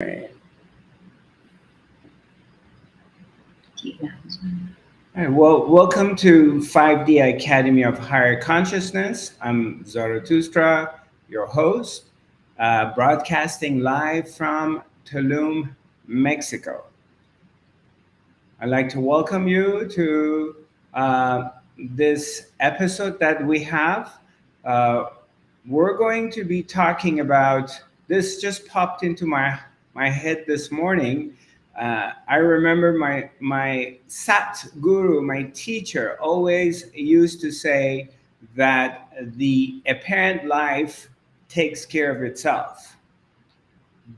Right. All right, well, welcome to 5D Academy of Higher Consciousness. I'm Zarathustra, your host, broadcasting live from Tulum, Mexico. I'd like to welcome you to this episode that we have. Uh, we're going to be talking about this. Just popped into my head this morning. I remember my Sat Guru, my teacher, always used to say that the apparent life takes care of itself.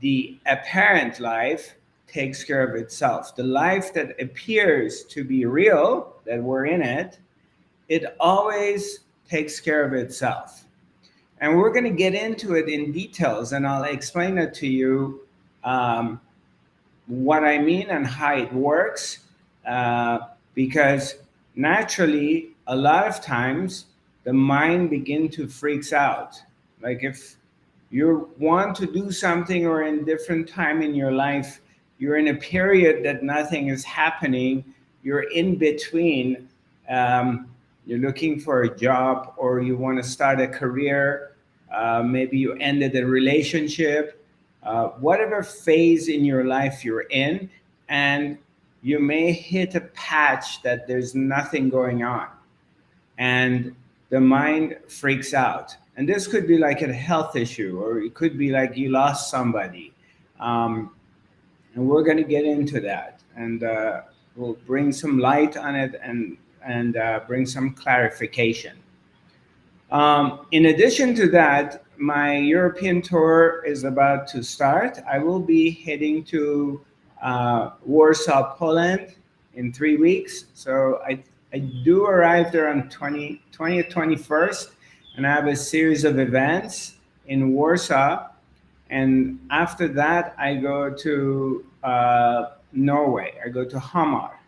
The apparent life takes care of itself. The life that appears to be real, that we're in it, it always takes care of itself. And we're going to get into it in details, and I'll explain it to you, what I mean and how it works, because naturally, a lot of times, the mind begin to freaks out. Like if you want to do something or in different time in your life, you're in a period that nothing is happening, you're in between, you're looking for a job or you want to start a career, maybe you ended a relationship, whatever phase in your life you're in, and you may hit a patch that there's nothing going on and the mind freaks out. And this could be like a health issue, or it could be like you lost somebody. And we're going to get into that, and we'll bring some light on it and bring some clarification. In addition to that, my European tour is about to start. I will be heading to Warsaw, Poland in 3 weeks. So I do arrive there on 20th, 21st, and I have a series of events in Warsaw. And after that, I go to Norway. I go to Hamar.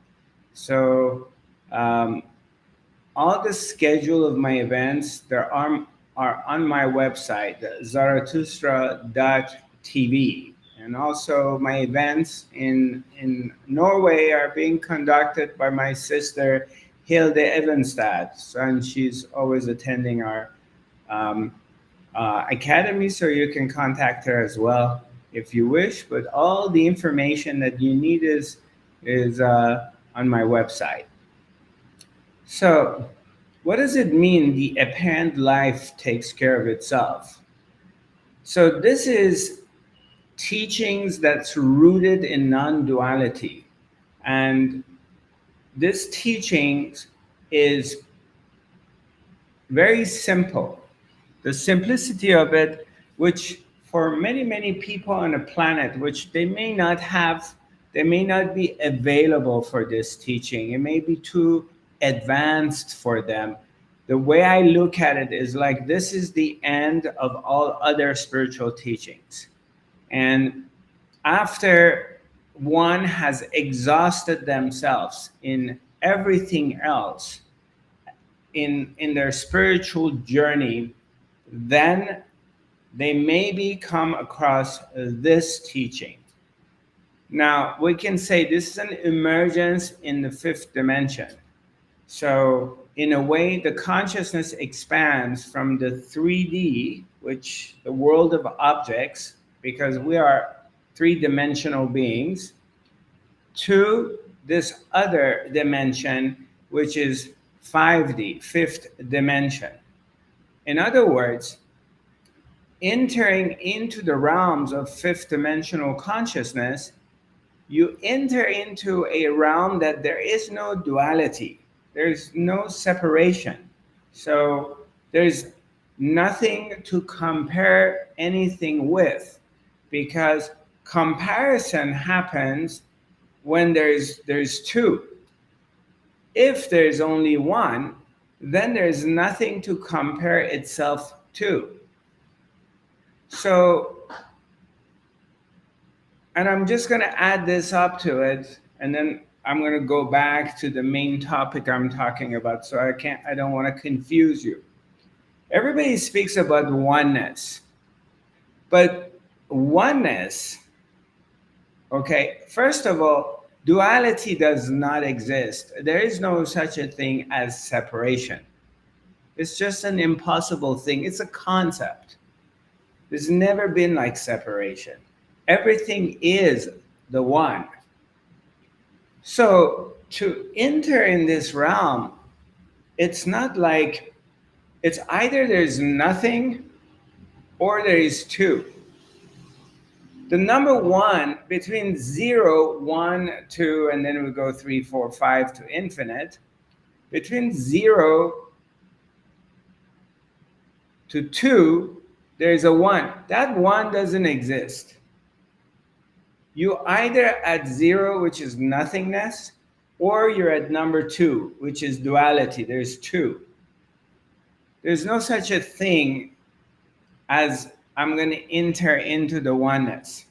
So all the schedule of my events are on my website, zarathustra.tv. And also my events in Norway are being conducted by my sister Hilde Evenstad, and she's always attending our academy, so you can contact her as well if you wish. But all the information that you need is on my website. So, what does it mean the apparent life takes care of itself? So, this is teachings that's rooted in non-duality. And this teaching is very simple. The simplicity of it, which for many, many people on the planet, which they may not be available for this teaching. It may be too advanced for them. The way I look at it is like this is the end of all other spiritual teachings. And after one has exhausted themselves in everything else, in their spiritual journey, then they maybe come across this teaching. Now, we can say this is an emergence in the fifth dimension. So, in a way, the consciousness expands from the 3D, which the world of objects, because we are three-dimensional beings, to this other dimension, which is 5D, fifth dimension. In other words, entering into the realms of fifth dimensional consciousness, you enter into a realm that there is no duality, there's no separation. So there's nothing to compare anything with, because comparison happens when there's two. If there's only one, then there's nothing to compare itself to. So, and I'm just going to add this up to it, and then I'm going to go back to the main topic I'm talking about. So I don't want to confuse you. Everybody speaks about oneness, but oneness Okay, first of all, duality does not exist. There is no such a thing as separation. It's just an impossible thing. It's a concept. There's never been like separation. Everything is the one. So to enter in this realm, it's not like it's either there's nothing or there is two. The number one between 0, 1, 2, and then we go 3, 4, 5 to infinite. Between 0 to 2, there's a 1. That 1 doesn't exist. You either at 0, which is nothingness, or you're at number 2, which is duality. There's 2. There's no such a thing as I'm going to enter into the oneness.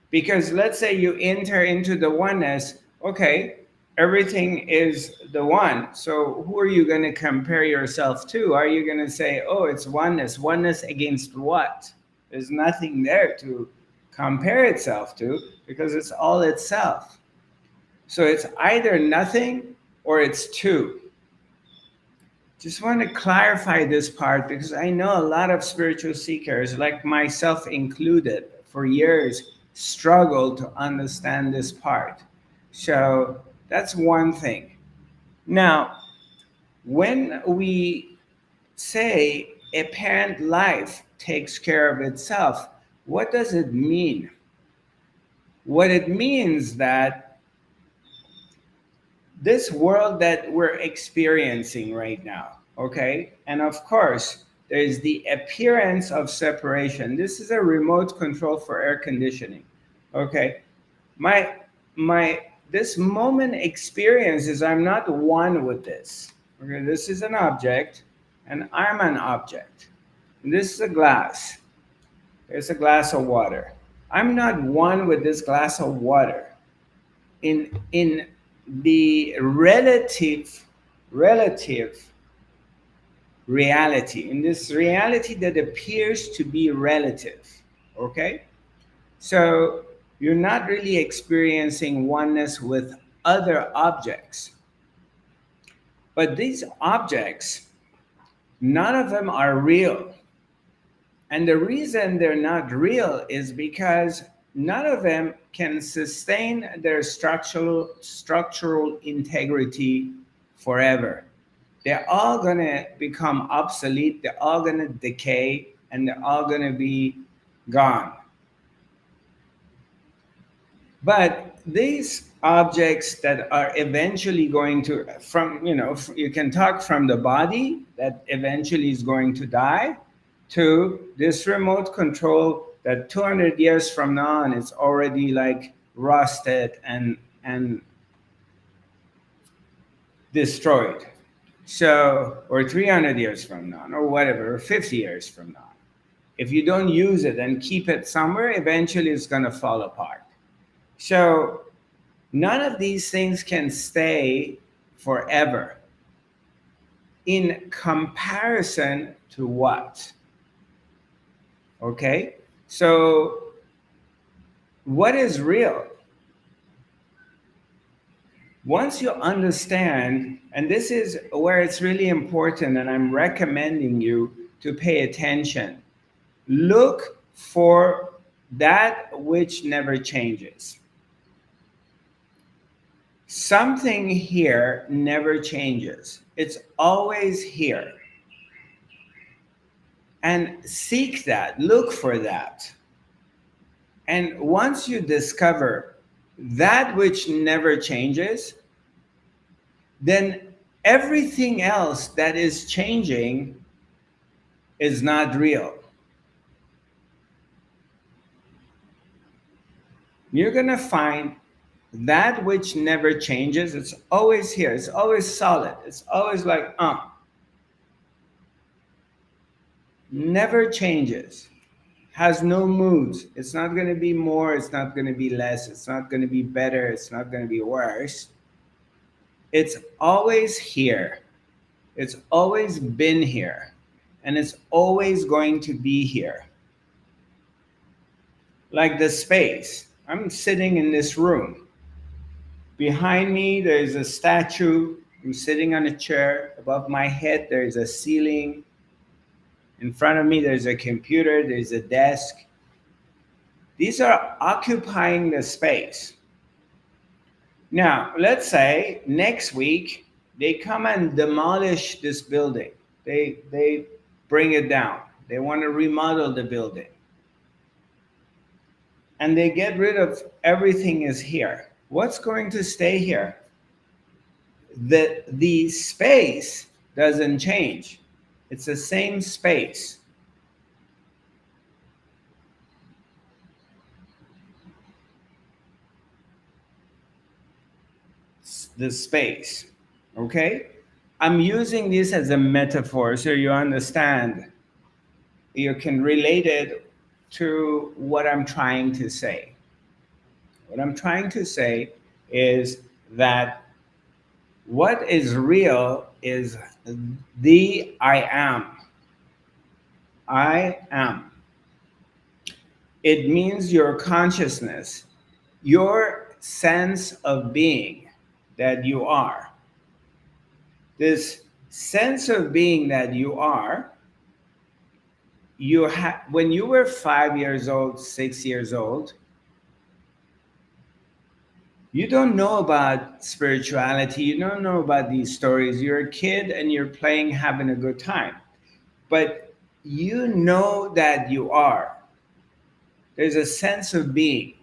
Because let's say you enter into the oneness, okay, everything is the one. So who are you going to compare yourself to? Are you going to say, oh, it's oneness? Oneness against what? There's nothing there to compare itself to because it's all itself. So it's either nothing or it's two. Just want to clarify this part because I know a lot of spiritual seekers, like myself included, for years struggle to understand this part. So that's one thing. Now, when we say apparent life takes care of itself, what does it mean? What it means that this world that we're experiencing right now, okay? And of course, there's the appearance of separation. This is a remote control for air conditioning, okay? My this moment experience is I'm not one with this. Okay, this is an object, and I'm an object. And this is a glass. There's a glass of water. I'm not one with this glass of water. In the relative reality, in this reality that appears to be relative, okay? So you're not really experiencing oneness with other objects. But these objects, none of them are real. And the reason they're not real is because none of them can sustain their structural integrity forever. They're all going to become obsolete, they're all going to decay, and they're all going to be gone. But these objects that are eventually going to, you can talk from the body that eventually is going to die to this remote control that 200 years from now on it's already like rusted and destroyed. So, or 300 years from now, or whatever, or 50 years from now. If you don't use it and keep it somewhere, eventually it's going to fall apart. So none of these things can stay forever. In comparison to what? Okay? So what is real? Once you understand, and this is where it's really important, and I'm recommending you to pay attention, look for that which never changes. Something here never changes. It's always here. And seek that, look for that. And once you discover that which never changes, then everything else that is changing is not real. You're going to find that which never changes. It's always here. It's always solid. It's always like, never changes, has no moods. It's not going to be more. It's not going to be less. It's not going to be better. It's not going to be worse. It's always here. It's always been here. And it's always going to be here. like the space. I'm sitting in this room. Behind me, there's a statue. I'm sitting on a chair. Above my head, there's a ceiling. In front of me, there's a computer, there's a desk. These are occupying the space. Now, let's say next week they come and demolish this building. They bring it down. They want to remodel the building. And they get rid of everything is here. What's going to stay here? The space doesn't change. It's the same space. The space. Okay? I'm using this as a metaphor so you understand. You can relate it to what I'm trying to say. What I'm trying to say is that what is real is the I am. I am. It means your consciousness, your sense of being that you are. This sense of being that you are, when you were 5 years old, 6 years old, you don't know about spirituality, you don't know about these stories. You're a kid and you're playing, having a good time. But you know that you are. There's a sense of being.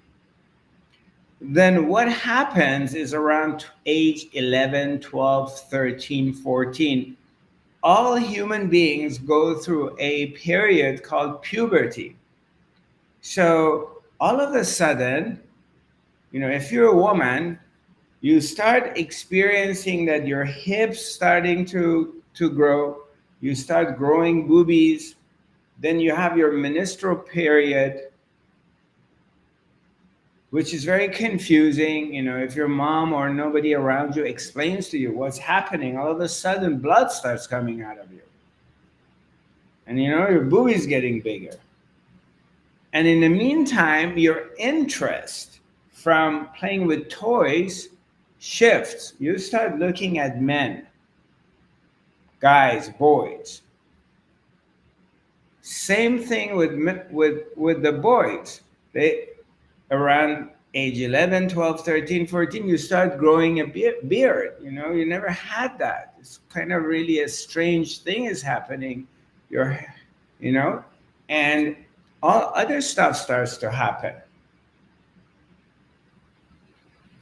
Then what happens is around age 11, 12, 13, 14, all human beings go through a period called puberty. So all of a sudden, if you're a woman, you start experiencing that your hips starting to grow, you start growing boobies, then you have your menstrual period, which is very confusing. If your mom or nobody around you explains to you what's happening, all of a sudden blood starts coming out of you. And your boobies getting bigger. And in the meantime, your interest from playing with toys shifts. You start looking at men, guys, boys. Same thing with the boys. They around age 11, 12, 13, 14, you start growing a beard. You never had that. It's kind of really a strange thing is happening. And all other stuff starts to happen.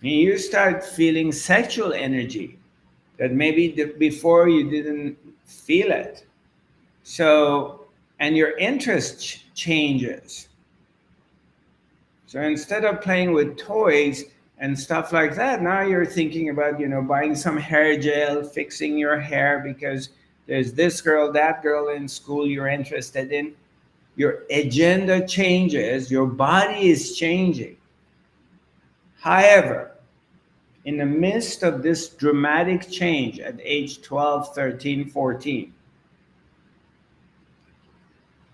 And you start feeling sexual energy that maybe before you didn't feel it. So, and your interest changes. So instead of playing with toys and stuff like that, now you're thinking about, buying some hair gel, fixing your hair because there's this girl, that girl in school you're interested in. Your agenda changes, your body is changing. However, in the midst of this dramatic change at age 12, 13, 14,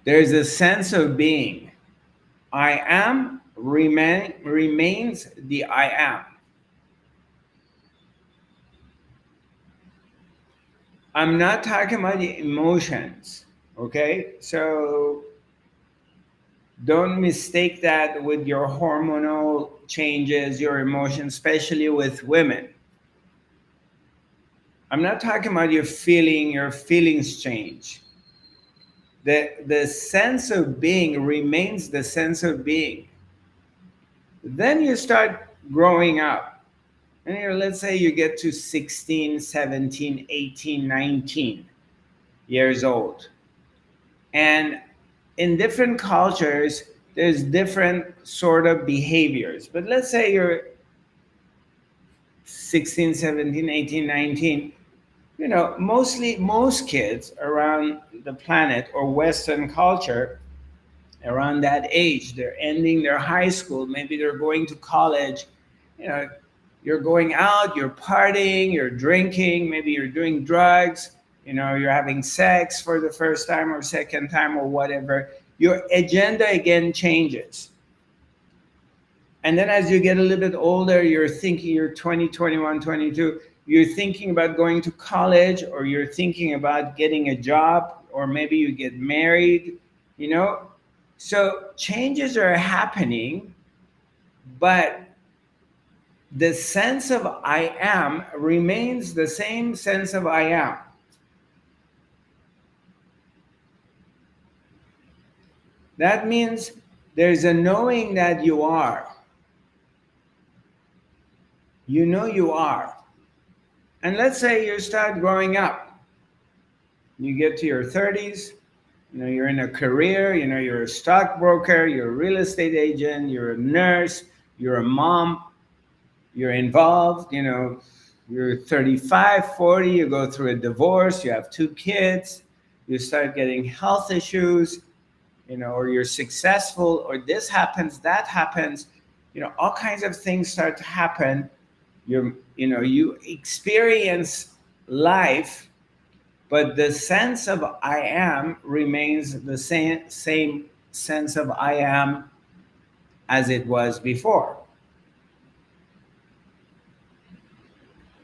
there's a sense of being. I am remains the I am. I'm not talking about the emotions, okay? So don't mistake that with your hormonal changes, your emotions, especially with women. I'm not talking about your feelings change. The sense of being remains the sense of being. Then you start growing up. And let's say you get to 16, 17, 18, 19 years old. And in different cultures, there's different sort of behaviors. But let's say you're 16, 17, 18, 19. Most kids around the planet or Western culture around that age, they're ending their high school, maybe they're going to college. You're going out, you're partying, you're drinking, maybe you're doing drugs, you're having sex for the first time or second time or whatever. Your agenda again changes. And then as you get a little bit older, you're thinking, you're 20, 21, 22, you're thinking about going to college, or you're thinking about getting a job, or maybe you get married, you know? So changes are happening, but the sense of I am remains the same sense of I am. That means there's a knowing that you are. You know you are. And let's say you start growing up. You get to your 30s, you're in a career, you're a stockbroker, you're a real estate agent, you're a nurse, you're a mom, you're involved, you're 35, 40, you go through a divorce, you have two kids, you start getting health issues, or you're successful, or this happens, that happens, all kinds of things start to happen. You experience life, but the sense of I am remains the same sense of I am as it was before.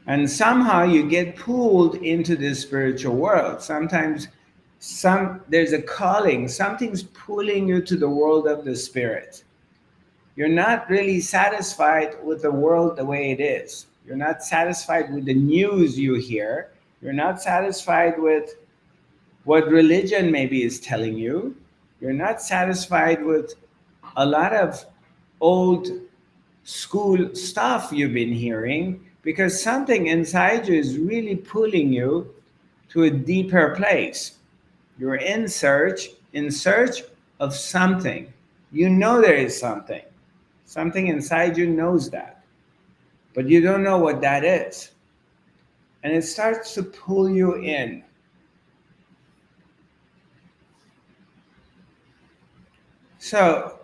And somehow you get pulled into this spiritual world. Sometimes there's a calling, something's pulling you to the world of the spirit. You're not really satisfied with the world the way it is. You're not satisfied with the news you hear. You're not satisfied with what religion maybe is telling you. You're not satisfied with a lot of old school stuff you've been hearing, because something inside you is really pulling you to a deeper place. You're in search of something. You know there is something. Something inside you knows that, but you don't know what that is. And it starts to pull you in. So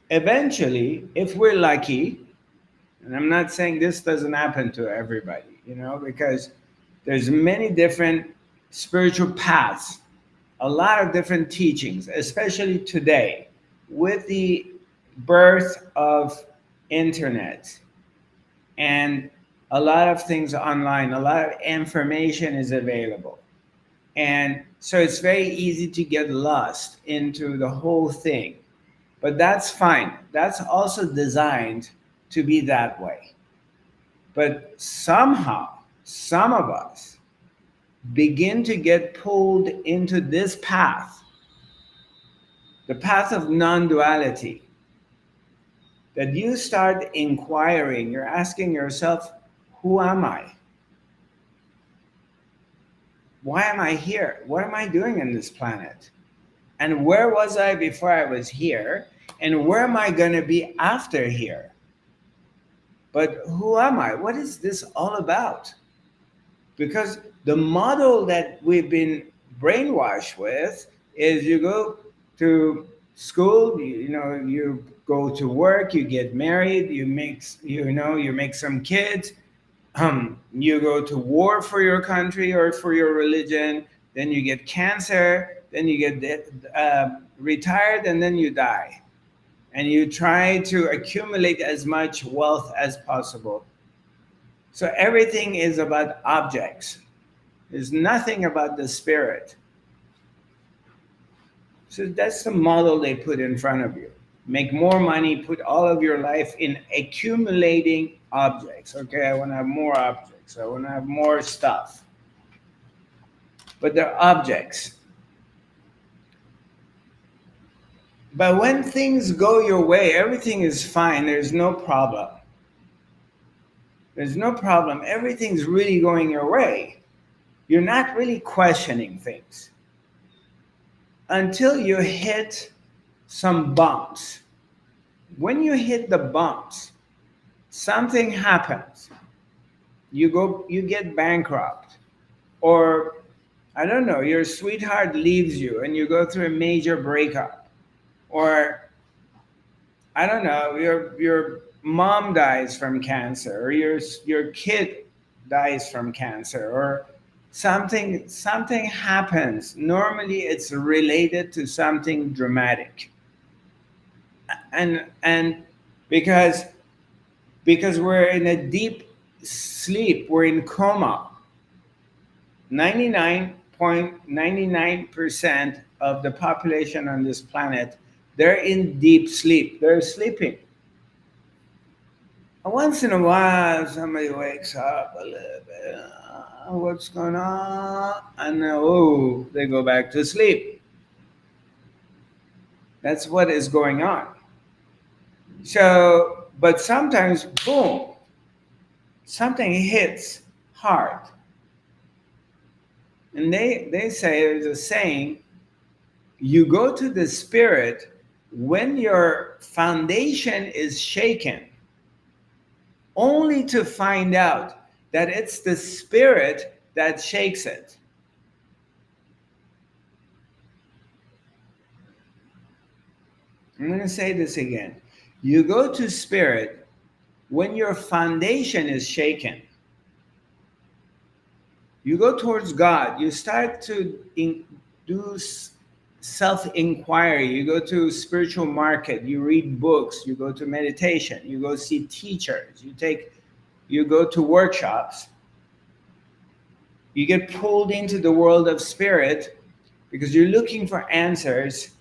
eventually, if we're lucky, and I'm not saying this doesn't happen to everybody, because there's many different spiritual paths, a lot of different teachings, especially today with the birth of internet and a lot of things online, a lot of information is available. And so it's very easy to get lost into the whole thing. But that's fine. That's also designed to be that way. But somehow, some of us begin to get pulled into this path, the path of non-duality, that you start inquiring, you're asking yourself, who am I? Why am I here? What am I doing on this planet? And where was I before I was here? And where am I going to be after here? But who am I? What is this all about? Because the model that we've been brainwashed with is you go to school, you go to work, you get married, you make some kids, you go to war for your country or for your religion, then you get cancer, then you get retired, and then you die. And you try to accumulate as much wealth as possible. So everything is about objects. There's nothing about the spirit. So that's the model they put in front of you. Make more money, put all of your life in accumulating objects. Okay, I want to have more objects. I want to have more stuff. But they're objects. But when things go your way, everything is fine. There's no problem. There's no problem. Everything's really going your way. You're not really questioning things until you hit some bumps. When you hit the bumps, something happens. You get bankrupt, or I don't know, your sweetheart leaves you and you go through a major breakup, or I don't know, your mom dies from cancer, or your kid dies from cancer, or something happens. Normally it's related to something dramatic. And because we're in a deep sleep, we're in coma. 99.99% of the population on this planet, they're in deep sleep, they're sleeping. And once in a while somebody wakes up a little bit, what's going on, and oh, they go back to sleep. That's what is going on. So, but sometimes, boom, something hits hard. And they say, there's a saying, you go to the spirit when your foundation is shaken, only to find out that it's the spirit that shakes it. I'm going to say this again. You go to spirit when your foundation is shaken. You go towards God. You start to do self-inquiry. You go to spiritual market. You read books. You go to meditation. You go see teachers. You go to workshops. You get pulled into the world of spirit because you're looking for answers.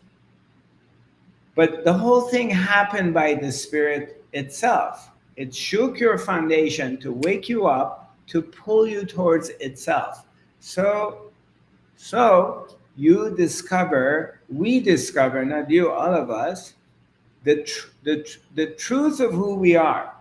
But the whole thing happened by the spirit itself. It shook your foundation to wake you up, to pull you towards itself. So you discover, we discover, not you, all of us, the truth of who we are.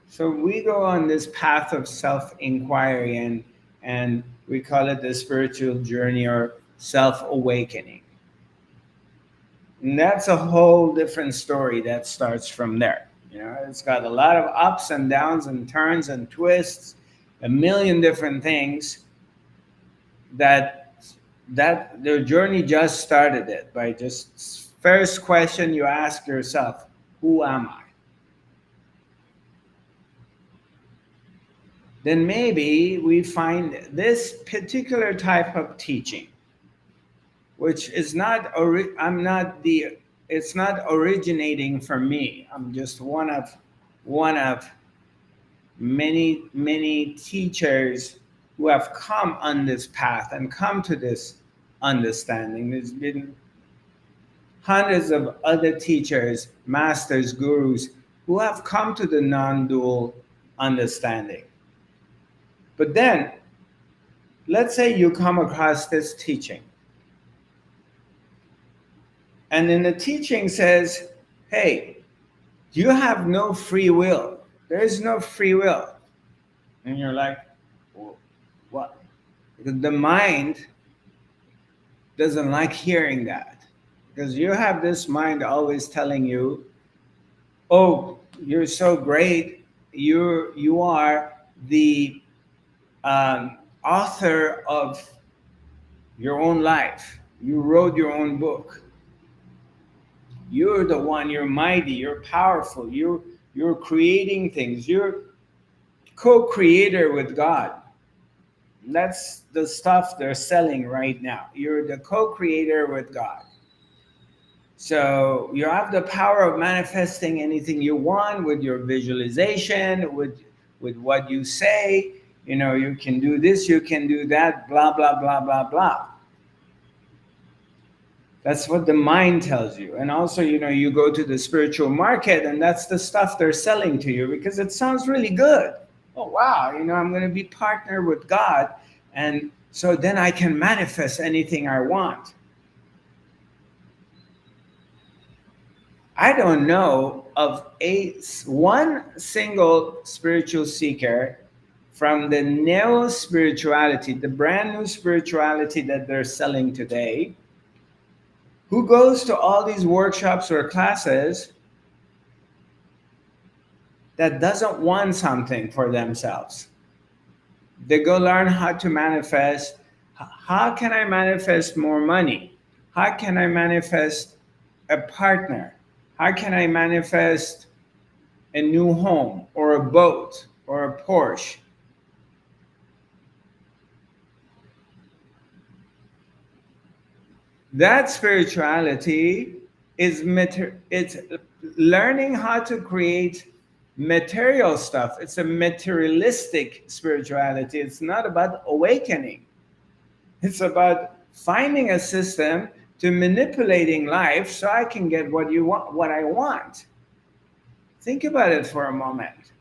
So we go on this path of self-inquiry, and we call it the spiritual journey or self-awakening. And that's a whole different story that starts from there. You know, it's got a lot of ups and downs and turns and twists, a million different things that the journey just started it by just first question you ask yourself, who am I? Then maybe we find this particular type of teaching, which is not, I'm not the, it's not originating from me. I'm just one of many teachers who have come on this path and come to this understanding. There's been hundreds of other teachers, masters, gurus who have come to the non-dual understanding. But then, let's say you come across this teaching, and then the teaching says, hey, you have no free will. There is no free will. And you're like, well, what? Because the mind doesn't like hearing that. Because you have this mind always telling you, oh, you're so great. You are the author of your own life. You wrote your own book. You're the one, you're mighty, you're powerful, you're creating things, you're co-creator with God. That's the stuff they're selling right now. You're the co-creator with God. So you have the power of manifesting anything you want with your visualization, with what you say. You know, you can do this, you can do that, blah, blah, blah, blah, blah. That's what the mind tells you. And also, you know, you go to the spiritual market and that's the stuff they're selling to you because it sounds really good. Oh, wow, you know, I'm going to be partnered with God. And so then I can manifest anything I want. I don't know of one single spiritual seeker from the neo spirituality, the brand new spirituality that they're selling today, who goes to all these workshops or classes that doesn't want something for themselves. They go learn how to manifest. How can I manifest more money? How can I manifest a partner? How can I manifest a new home or a boat or a Porsche? That spirituality is it's learning how to create material stuff. It's a materialistic spirituality. It's not about awakening. It's about finding a system to manipulating life so I can get what I want. Think about it for a moment.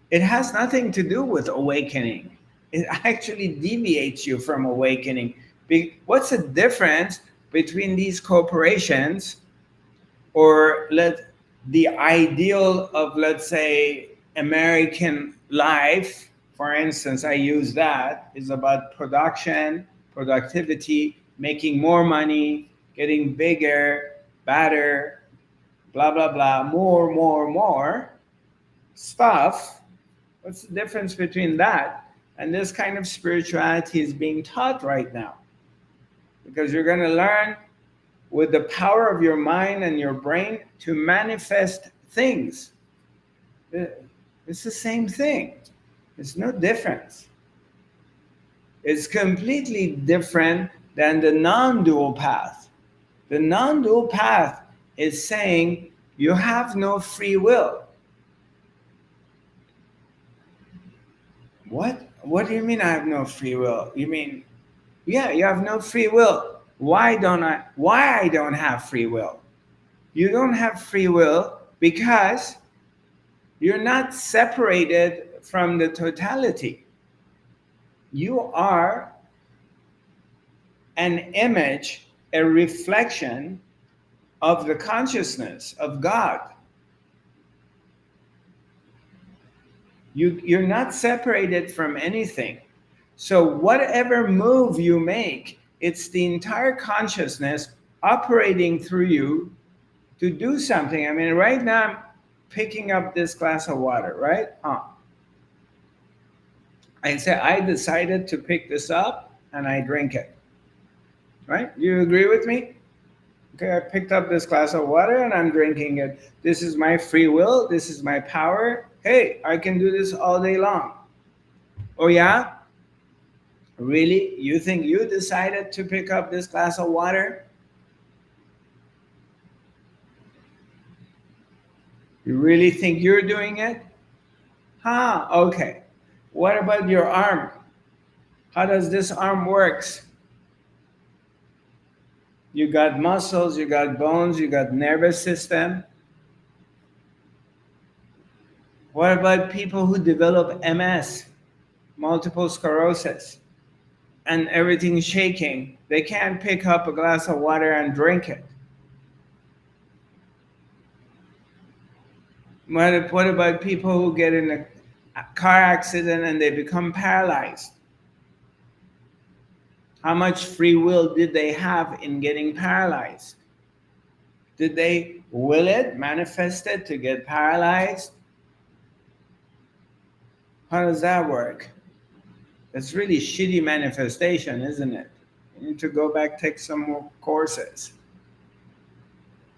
It has nothing to do with awakening. It actually deviates you from awakening. What's the difference between these corporations or the ideal of, let's say, American life, for instance, I use that, is about production, productivity, making more money, getting bigger, better, blah, blah, blah, more stuff. What's the difference between that and this kind of spirituality is being taught right now? Because you're going to learn with the power of your mind and your brain to manifest things. It's the same thing. There's no difference. It's completely different than the non-dual path. The non-dual path is saying you have no free will. What do you mean I have no free will? You mean, yeah, you have no free will. Why I don't have free will? You don't have free will because you're not separated from the totality. You are an image, a reflection of the consciousness of God. You're not separated from anything. So whatever move you make, it's the entire consciousness operating through you to do something. I mean, right now I'm picking up this glass of water, right? I say I decided to pick this up and I drink it. Right? You agree with me? Okay, I picked up this glass of water and I'm drinking it. This is my free will. This is my power. Hey, I can do this all day long. Oh, yeah? Really? You think you decided to pick up this glass of water? You really think you're doing it? Huh, okay. What about your arm? How does this arm works? You got muscles, you got bones, you got nervous system. What about people who develop MS, multiple sclerosis, and everything's shaking? They can't pick up a glass of water and drink it. What about people who get in a car accident and they become paralyzed? How much free will did they have in getting paralyzed? Did they will it, manifest it to get paralyzed? How does that work? It's really shitty manifestation, isn't it? You need to go back, take some more courses.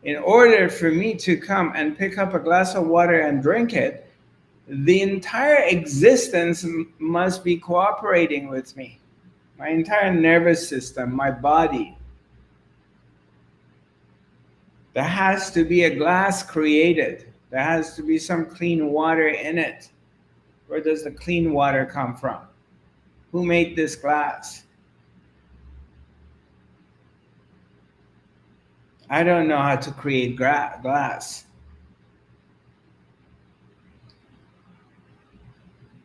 In order for me to come and pick up a glass of water and drink it, the entire existence must be cooperating with me. My entire nervous system, my body. There has to be a glass created. There has to be some clean water in it. Where does the clean water come from? Who made this glass? I don't know how to create glass.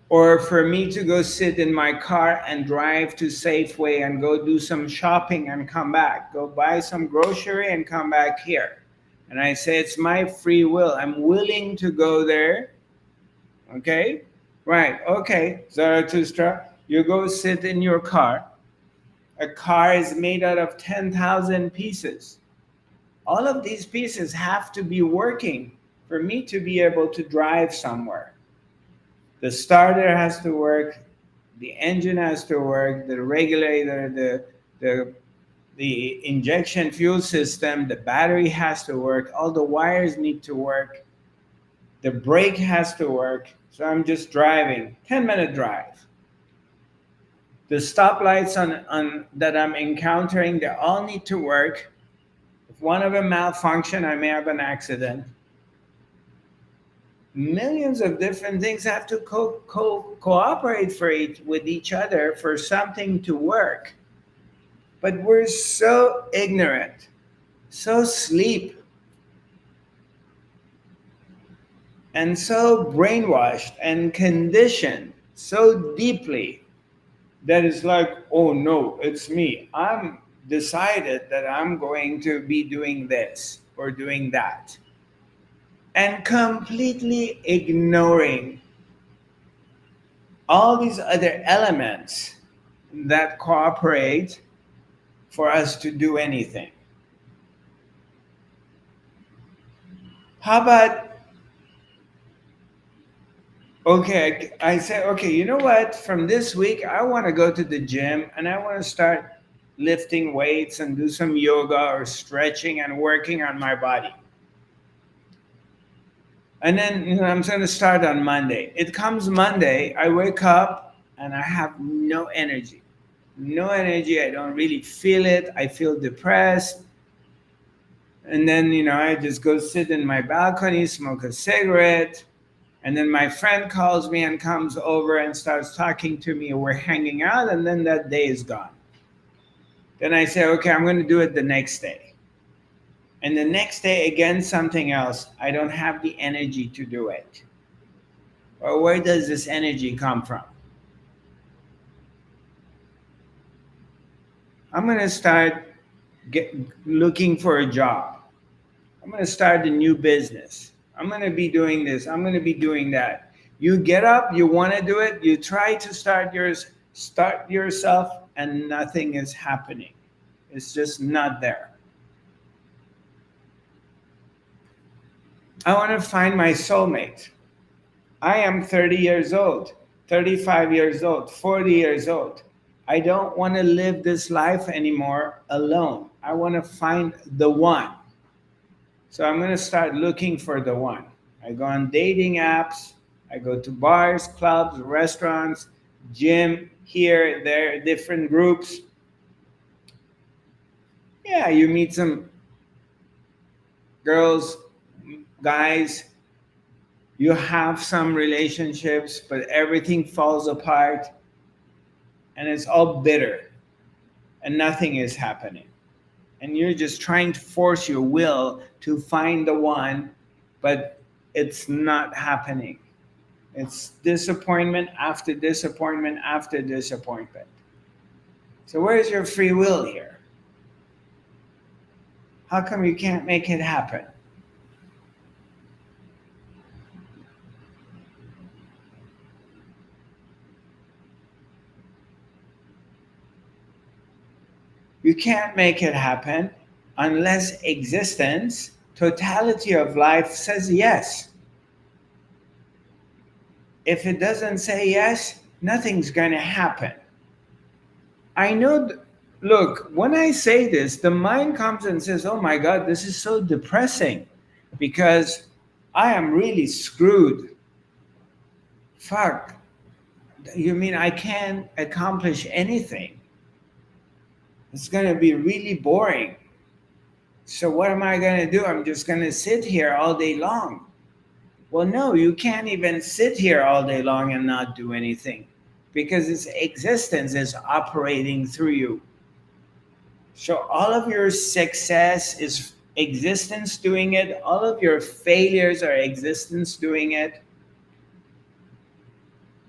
Or for me to go sit in my car and drive to Safeway and go do some shopping and come back, go buy some grocery and come back here. And I say, it's my free will. I'm willing to go there. Okay? Right. Okay, Zarathustra, you go sit in your car. A car is made out of 10,000 pieces. All of these pieces have to be working for me to be able to drive somewhere. The starter has to work, the engine has to work, the regulator, the injection fuel system, the battery has to work, all the wires need to work, the brake has to work. So I'm just driving, 10-minute drive. The stoplights on that I'm encountering, they all need to work. If one of them malfunction, I may have an accident. Millions of different things have to cooperate with each other for something to work. But we're so ignorant, so asleep, and so brainwashed and conditioned so deeply that it's like, oh no, it's me. I'm decided that I'm going to be doing this or doing that. And completely ignoring all these other elements that cooperate for us to do anything. How about, okay, I say, okay, you know what? From this week, I want to go to the gym and I want to start lifting weights and do some yoga or stretching and working on my body. And then, I'm going to start on Monday. It comes Monday, I wake up and I have no energy. No energy. I don't really feel it. I feel depressed. And then, I just go sit in my balcony, smoke a cigarette. And then my friend calls me and comes over and starts talking to me. We're hanging out, and then that day is gone. Then I say, okay, I'm going to do it the next day. And the next day, again, something else. I don't have the energy to do it. Well, where does this energy come from? I'm going to start looking for a job. I'm going to start a new business. I'm going to be doing this. I'm going to be doing that. You get up, you want to do it, you try to start yourself, and nothing is happening. It's just not there. I want to find my soulmate. I am 30 years old, 35 years old, 40 years old. I don't want to live this life anymore alone. I want to find the one. So I'm going to start looking for the one. I go on dating apps. I go to bars, clubs, restaurants, gym, here, there, different groups. Yeah, you meet some girls, guys. You have some relationships, but everything falls apart. And it's all bitter. And nothing is happening. And you're just trying to force your will to find the one, but it's not happening. It's disappointment after disappointment after disappointment. So where's your free will here? How come you can't make it happen? You can't make it happen unless existence, totality of life says yes. If it doesn't say yes, nothing's going to happen. I know, look, when I say this, the mind comes and says, oh my God, this is so depressing because I am really screwed. Fuck. You mean I can't accomplish anything? It's going to be really boring. So what am I going to do? I'm just going to sit here all day long. Well, no, you can't even sit here all day long and not do anything because its existence is operating through you. So all of your success is existence doing it. All of your failures are existence doing it.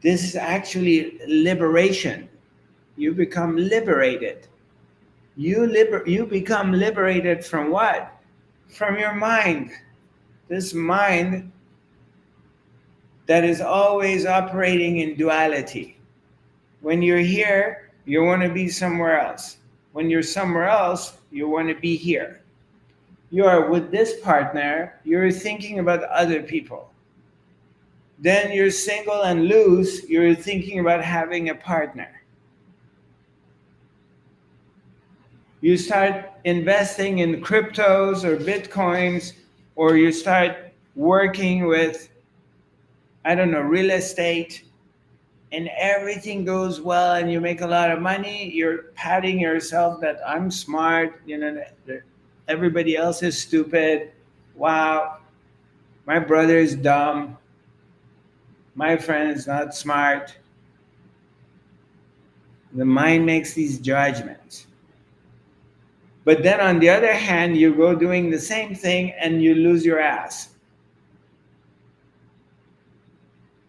This is actually liberation. You become liberated. You become liberated from what? From your mind. This mind that is always operating in duality. When you're here, you want to be somewhere else. When you're somewhere else, you want to be here. You are with this partner, you're thinking about other people. Then you're single and loose, you're thinking about having a partner. You start investing in cryptos or bitcoins, or you start working with, I don't know, real estate, and everything goes well and you make a lot of money, you're patting yourself that I'm smart, everybody else is stupid. Wow, my brother is dumb, my friend is not smart. The mind makes these judgments. But then on the other hand, you go doing the same thing and you lose your ass.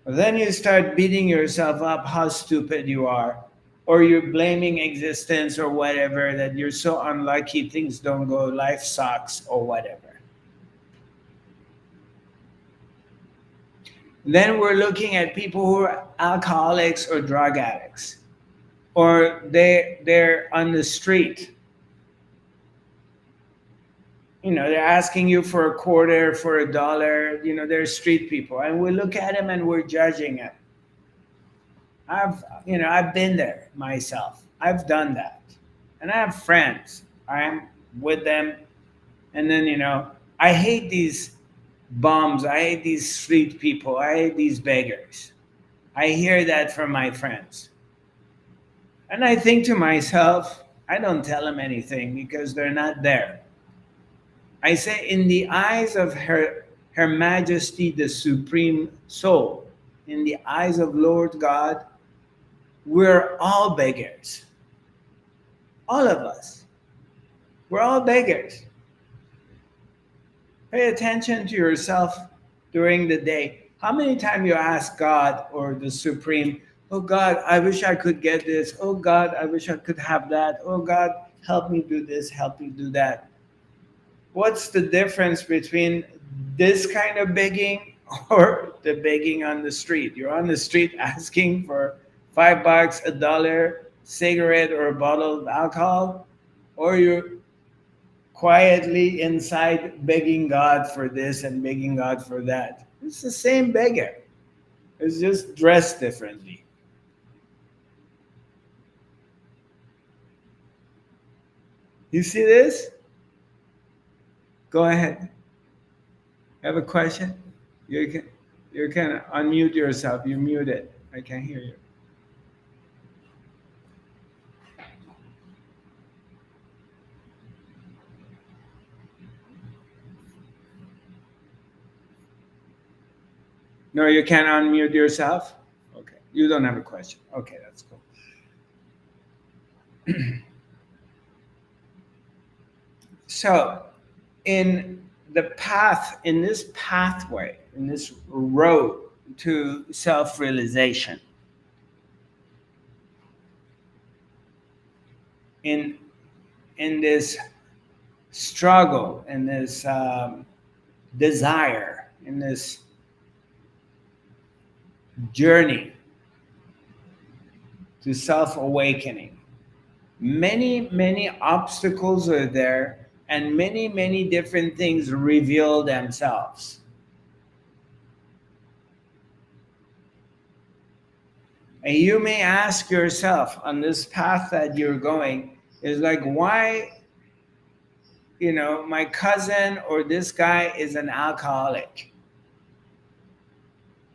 Then you start beating yourself up how stupid you are, or you're blaming existence or whatever, that you're so unlucky, things don't go, life sucks, or whatever. Then we're looking at people who are alcoholics or drug addicts, or they're on the street. They're asking you for a quarter, for a dollar. They're street people, and we look at them and we're judging them. I've been there myself. I've done that, and I have friends. I'm with them, and then I hate these bums. I hate these street people. I hate these beggars. I hear that from my friends, and I think to myself, I don't tell them anything because they're not there. I say, in the eyes of Her Majesty, the Supreme Soul, in the eyes of Lord God, we're all beggars. All of us. We're all beggars. Pay attention to yourself during the day. How many times you ask God or the Supreme, oh God, I wish I could get this. Oh God, I wish I could have that. Oh God, help me do this, help me do that. What's the difference between this kind of begging or the begging on the street? You're on the street asking for $5, a dollar, cigarette, or a bottle of alcohol, or you're quietly inside begging God for this and begging God for that. It's the same beggar. It's just dressed differently. You see this? Go ahead. Have a question? You can unmute yourself. You're muted. I can't hear you. No, you can't unmute yourself? Okay. You don't have a question. Okay, that's cool. So, in in this pathway, in this road to self realization, in this struggle, in this desire, in this journey to self awakening, many obstacles are there, and many different things reveal themselves. And you may ask yourself, on this path that you're going, is like, why my cousin or this guy is an alcoholic,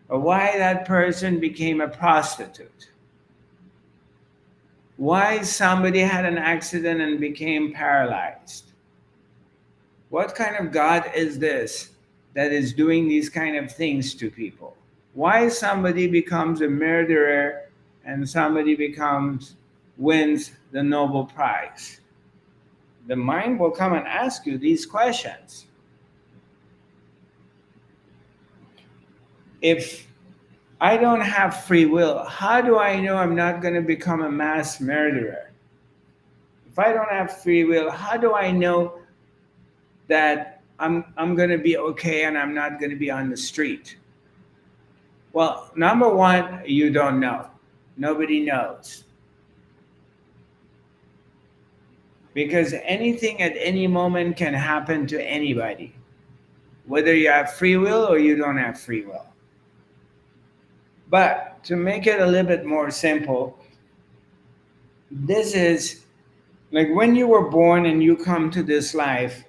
or why that person became a prostitute, why somebody had an accident and became paralyzed. What kind of God is this that is doing these kind of things to people? Why somebody becomes a murderer and somebody wins the Nobel Prize? The mind will come and ask you these questions. If I don't have free will, how do I know I'm not going to become a mass murderer? If I don't have free will, how do I know that I'm going to be okay and I'm not going to be on the street? Well, number one, you don't know. Nobody knows. Because anything at any moment can happen to anybody, whether you have free will or you don't have free will. But to make it a little bit more simple, this is like when you were born and you come to this life,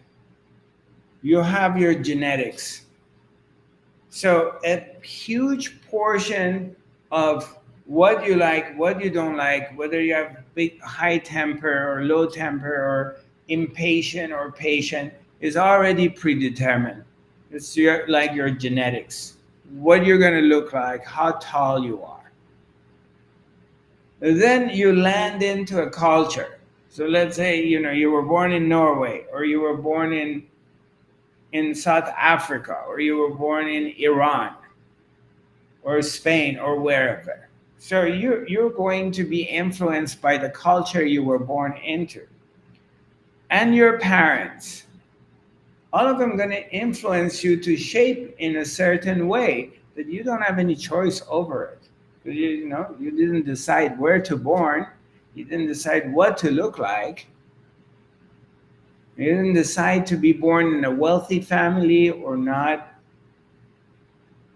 you have your genetics. So a huge portion of what you like, what you don't like, whether you have big high temper or low temper or impatient or patient is already predetermined. It's like your genetics, what you're going to look like, how tall you are. And then you land into a culture. So let's say you were born in Norway, or you were born in South Africa, or you were born in Iran or Spain or wherever. So you're going to be influenced by the culture you were born into. And your parents, all of them going to influence you to shape in a certain way that you don't have any choice over it. You didn't decide where to born, you didn't decide what to look like, you didn't decide to be born in a wealthy family or not.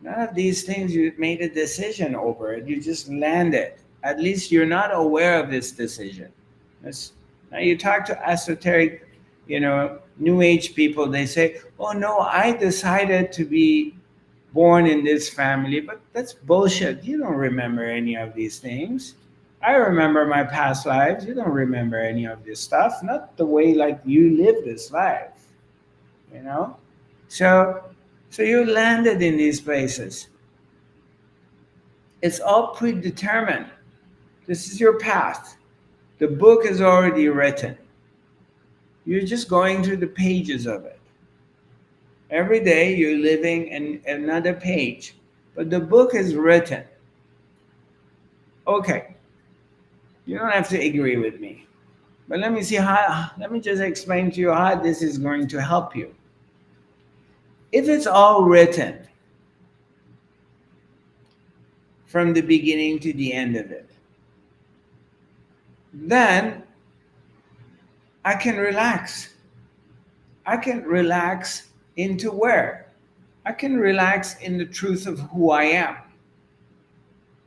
None of these things you made a decision over it. You just landed. At least you're not aware of this decision. Now you talk to esoteric, New Age people. They say, "Oh no, I decided to be born in this family," but that's bullshit. You don't remember any of these things. I remember my past lives. You don't remember any of this stuff. Not the way like you live this life. You know. So, so you landed in these places. It's all predetermined. This is your path. The book is already written. You're just going through the pages of it. Every day you're living in another page, but the book is written. Okay, you don't have to agree with me, but let me just explain to you how this is going to help you. If it's all written from the beginning to the end of it, then I can relax. I can relax into where? I can relax in the truth of who I am.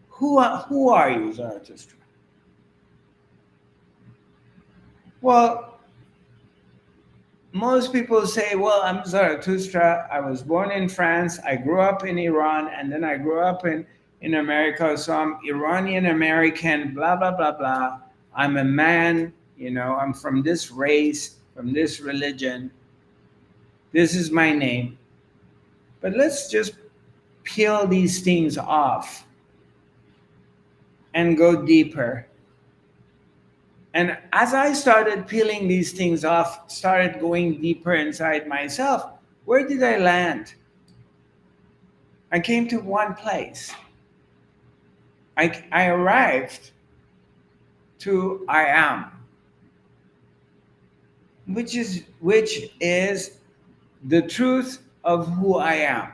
Who are you, Zarathustra? Well, most people say, well, I'm Zarathustra. I was born in France. I grew up in Iran. And then I grew up in America. So I'm Iranian American, blah, blah, blah, blah. I'm a man. I'm from this race, from this religion. This is my name. But let's just peel these things off and go deeper. And as I started peeling these things off, started going deeper inside myself, where did I land? I came to one place. I arrived to I am, which is the truth of who I am,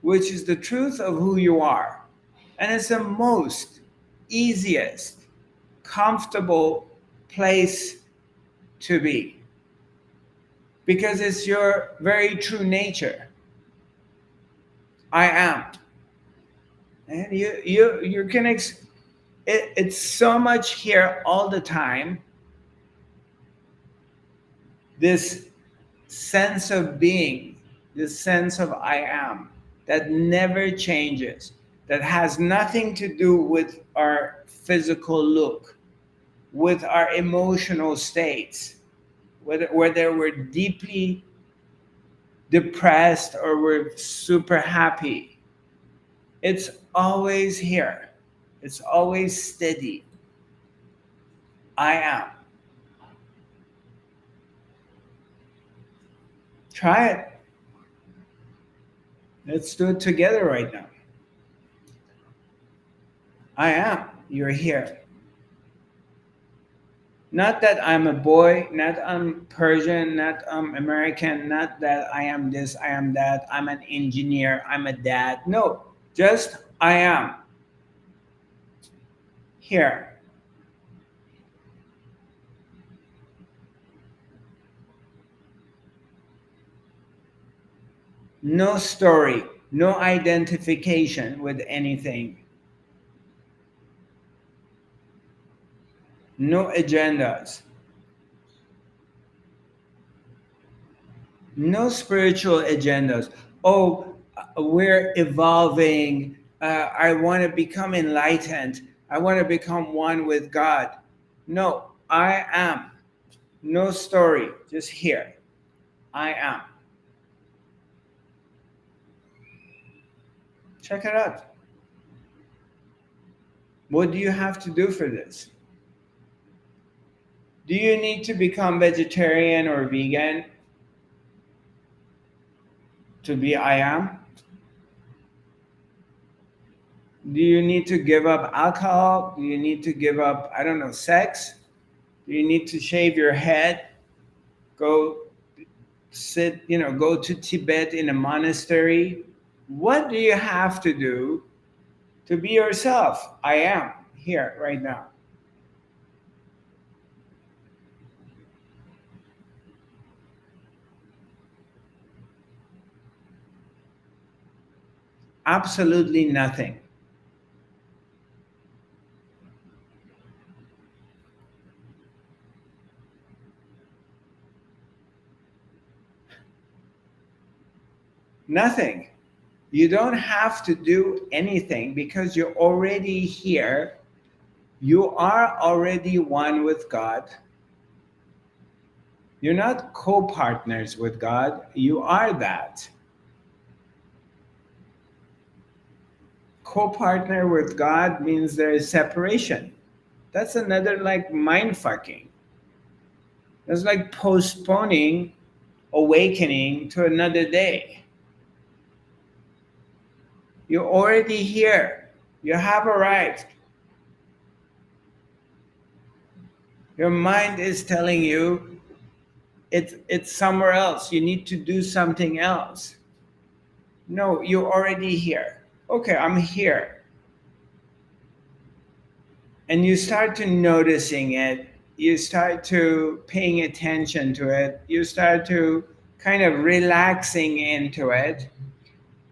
which is the truth of who you are. And it's the most easiest, comfortable place to be, because it's your very true nature. I am. And you can it's so much here all the time, this sense of being, this sense of I am, that never changes, that has nothing to do with our physical look, with our emotional states, whether we're deeply depressed or we're super happy. It's always here. It's always steady. I am. Try it. Let's do it together right now. I am. You're here. Not that I'm a boy, not I'm Persian, not I'm American, not that I am this, I am that, I'm an engineer, I'm a dad. No, just I am. Here. No story, no identification with anything, no agendas, no spiritual agendas. Oh, we're evolving. I want to become enlightened. I want to become one with God. No, I am. No story, just here. I am. Check it out. What do you have to do for this? Do you need to become vegetarian or vegan to be I am? Do you need to give up alcohol? Do you need to give up, I don't know, sex? Do you need to shave your head? Go sit, go to Tibet in a monastery? What do you have to do to be yourself? I am here right now. Absolutely nothing. Nothing. You don't have to do anything because you're already here. You are already one with God. You're not co partners with God. You are that. Co partner with God means there is separation. That's another like mind fucking. That's like postponing awakening to another day. You're already here. You have arrived. Your mind is telling you it's somewhere else. You need to do something else. No, you're already here. Okay, I'm here. And you start to noticing it. You start to paying attention to it. You start to kind of relaxing into it.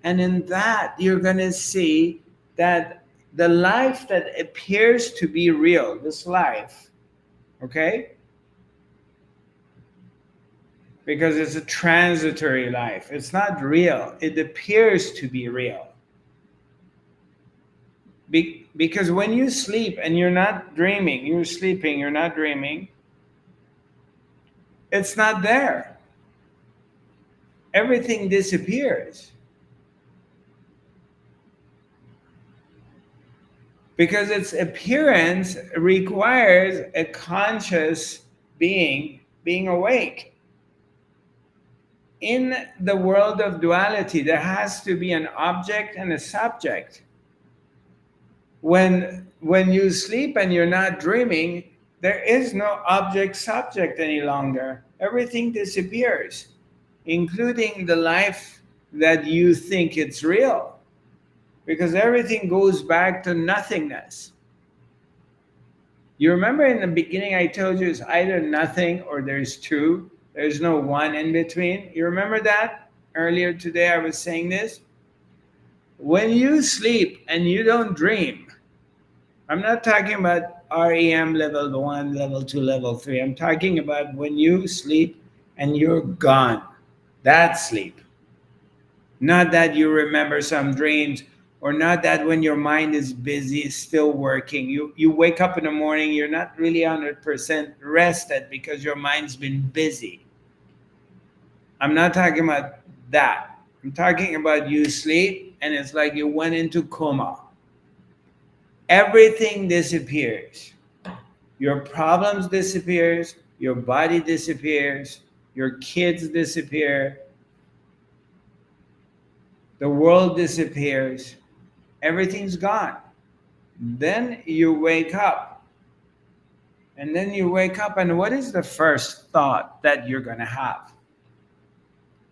And in that, you're going to see that the life that appears to be real, this life, okay? Because it's a transitory life. It's not real. It appears to be real. Because when you sleep and you're not dreaming, you're sleeping, you're not dreaming, it's not there. Everything disappears. Because its appearance requires a conscious being awake. In the world of duality, there has to be an object and a subject. When you sleep and you're not dreaming, there is no object subject any longer. Everything disappears, including the life that you think it's real, because everything goes back to nothingness. You remember in the beginning I told you it's either nothing or there's two. There's no one in between. You remember that? Earlier today I was saying this. When you sleep and you don't dream, I'm not talking about REM level 1, level 2, level 3. I'm talking about when you sleep and you're gone. That's sleep. Not that you remember some dreams, or not that when your mind is busy, still working. You wake up in the morning, you're not really 100% rested because your mind's been busy. I'm not talking about that. I'm talking about you sleep and it's like you went into coma. Everything disappears. Your problems disappears, your body disappears, your kids disappear, the world disappears, everything's gone. Then you wake up. And then you wake up, and what is the first thought that you're going to have?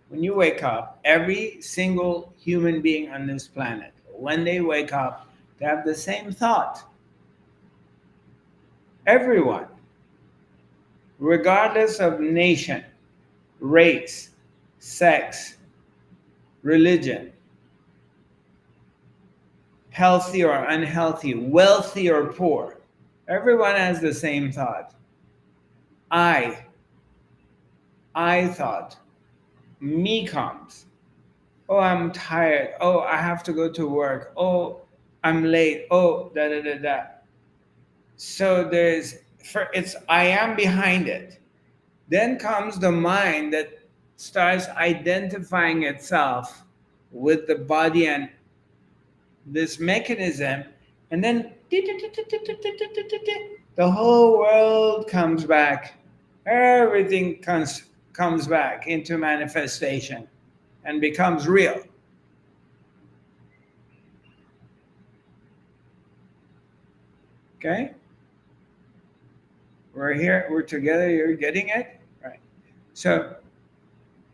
When you wake up, every single human being on this planet, when they wake up, they have the same thought. Everyone, regardless of nation, race, sex, religion, healthy or unhealthy, wealthy or poor, everyone has the same thought. I, I thought. Me comes. Oh, I'm tired. Oh, I have to go to work. Oh, I'm late. Oh, da da da da. So it's I am behind it. Then comes the mind that starts identifying itself with the body and this mechanism, and then the whole world comes back. Everything comes back into manifestation and becomes real. Okay? We're here, we're together, you're getting it? Right. So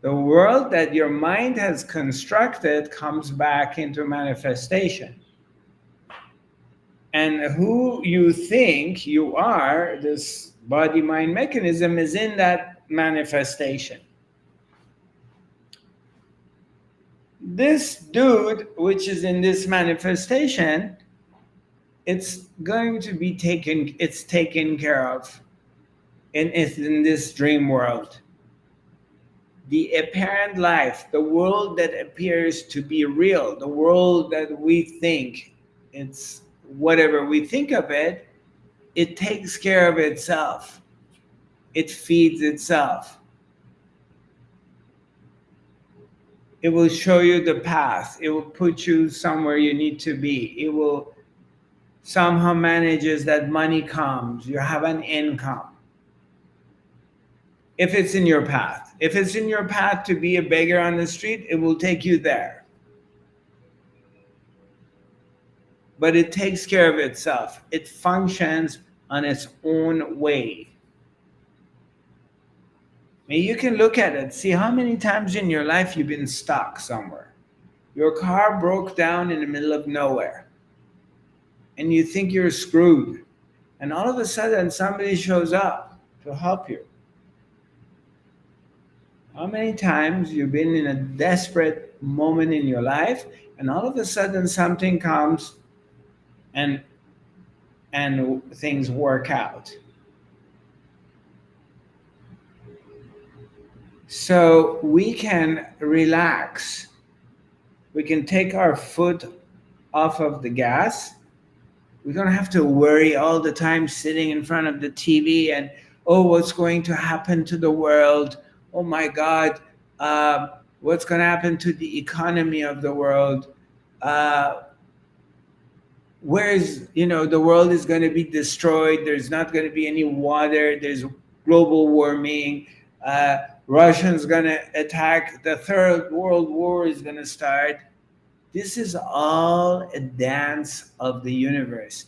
the world that your mind has constructed comes back into manifestation. And who you think you are, this body mind mechanism, is in that manifestation. This dude, which is in this manifestation, it's going to be taken care of it's in this dream world. The apparent life, the world that appears to be real, the world that we think it's whatever we think of it, it takes care of itself. It feeds itself. It will show you the path. It will put you somewhere you need to be. It will somehow manages that money comes. You have an income. If it's in your path. If it's in your path to be a beggar on the street, it will take you there. But it takes care of itself. It functions on its own way. And you can look at it, see how many times in your life you've been stuck somewhere. Your car broke down in the middle of nowhere. And you think you're screwed. And all of a sudden somebody shows up to help you. How many times you've been in a desperate moment in your life and all of a sudden something comes and things work out. So we can relax. We can take our foot off of the gas. We don't have to worry all the time sitting in front of the TV and, oh, what's going to happen to the world? Oh my God, what's going to happen to the economy of the world? The world is going to be destroyed. There's not going to be any water. There's global warming. Russians going to attack. The Third World War is going to start. This is all a dance of the universe.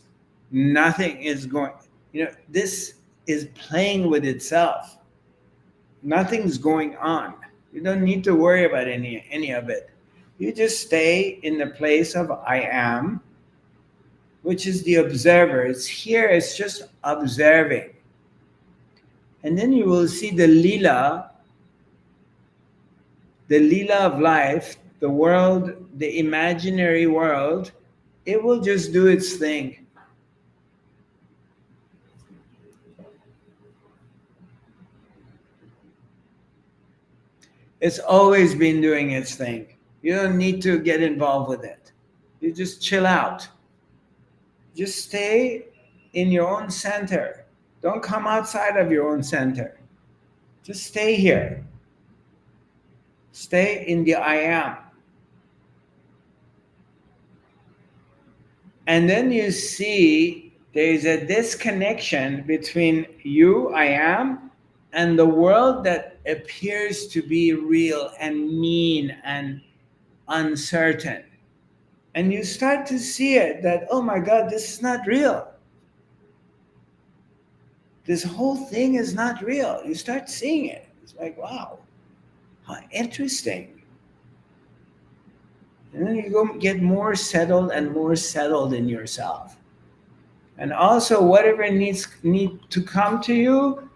Nothing is going, this is playing with itself. Nothing's going on. You don't need to worry about any of it. You just stay in the place of I am, which is the observer. It's here, it's just observing. And then you will see the lila of life, the world, the imaginary world. It will just do its thing. It's always been doing its thing. You don't need to get involved with it. You just chill out. Just stay in your own center. Don't come outside of your own center. Just stay here. Stay in the I am. And then you see there is a disconnection between you, I am, and the world that appears to be real and mean and uncertain. And you start to see it that, oh my God, this is not real. This whole thing is not real. You start seeing it. It's like, wow, how interesting. And then you go get more settled and more settled in yourself. And also whatever need to come to you,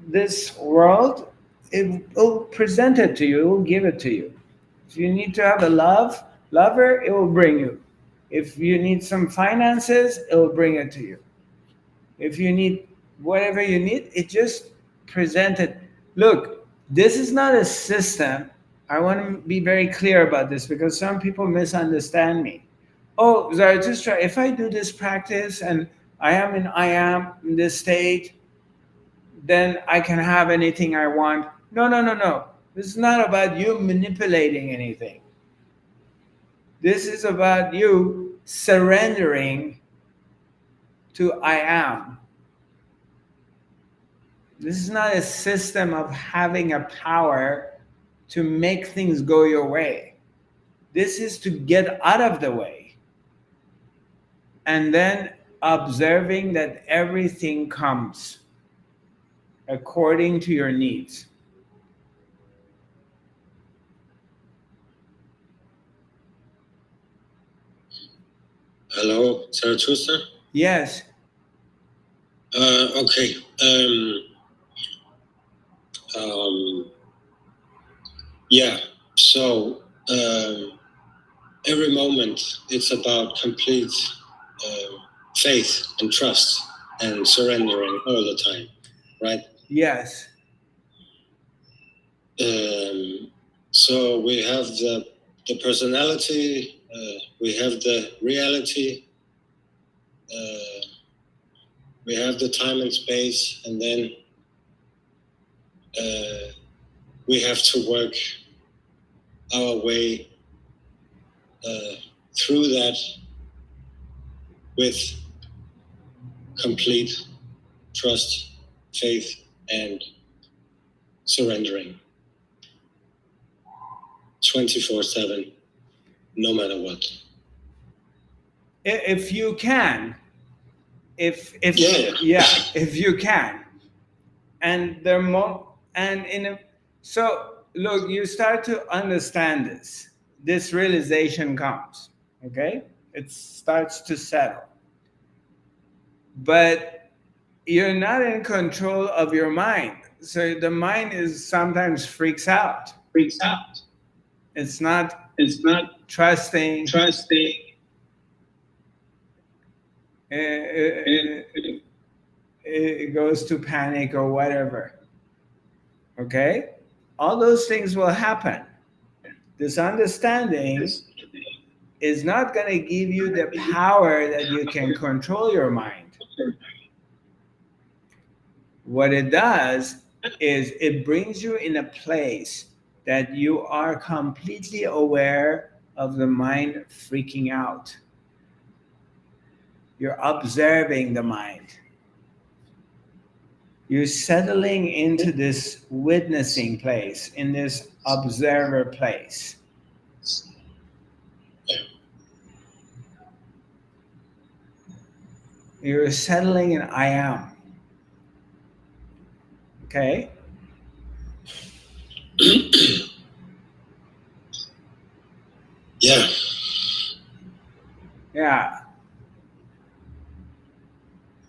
this world, it will present it to you, it will give it to you. If you need to have a lover, it will bring you. If you need some finances, it will bring it to you. If you need whatever you need, it just presented. Look, this is not a system. I want to be very clear about this because some people misunderstand me. Oh, Zarathustra, if I do this practice and I am in this state, then I can have anything I want. No, no, no, no. This is not about you manipulating anything. This is about you surrendering to I am. This is not a system of having a power to make things go your way. This is to get out of the way and then observing that everything comes according to your needs. Hello, Zarathustra? Yes. Okay. Yeah. So every moment it's about complete faith and trust and surrendering all the time, right? Yes. So we have the personality, we have the reality, we have the time and space, and then we have to work our way through that with complete trust, faith, and surrendering 24/7, no matter what. If you can, if Yeah. if you can, and so look, you start to understand this realization comes, okay, it starts to settle, but you're not in control of your mind, so the mind is sometimes freaks out. It's not It's not trusting. trusting. It goes to panic or whatever. Okay? All those things will happen. This understanding is not going to give you the power that you can control your mind. What it does is it brings you in a place that you are completely aware of the mind freaking out. You're observing the mind. You're settling into this witnessing place, in this observer place. You're settling in I am. Okay? Yeah. Yeah.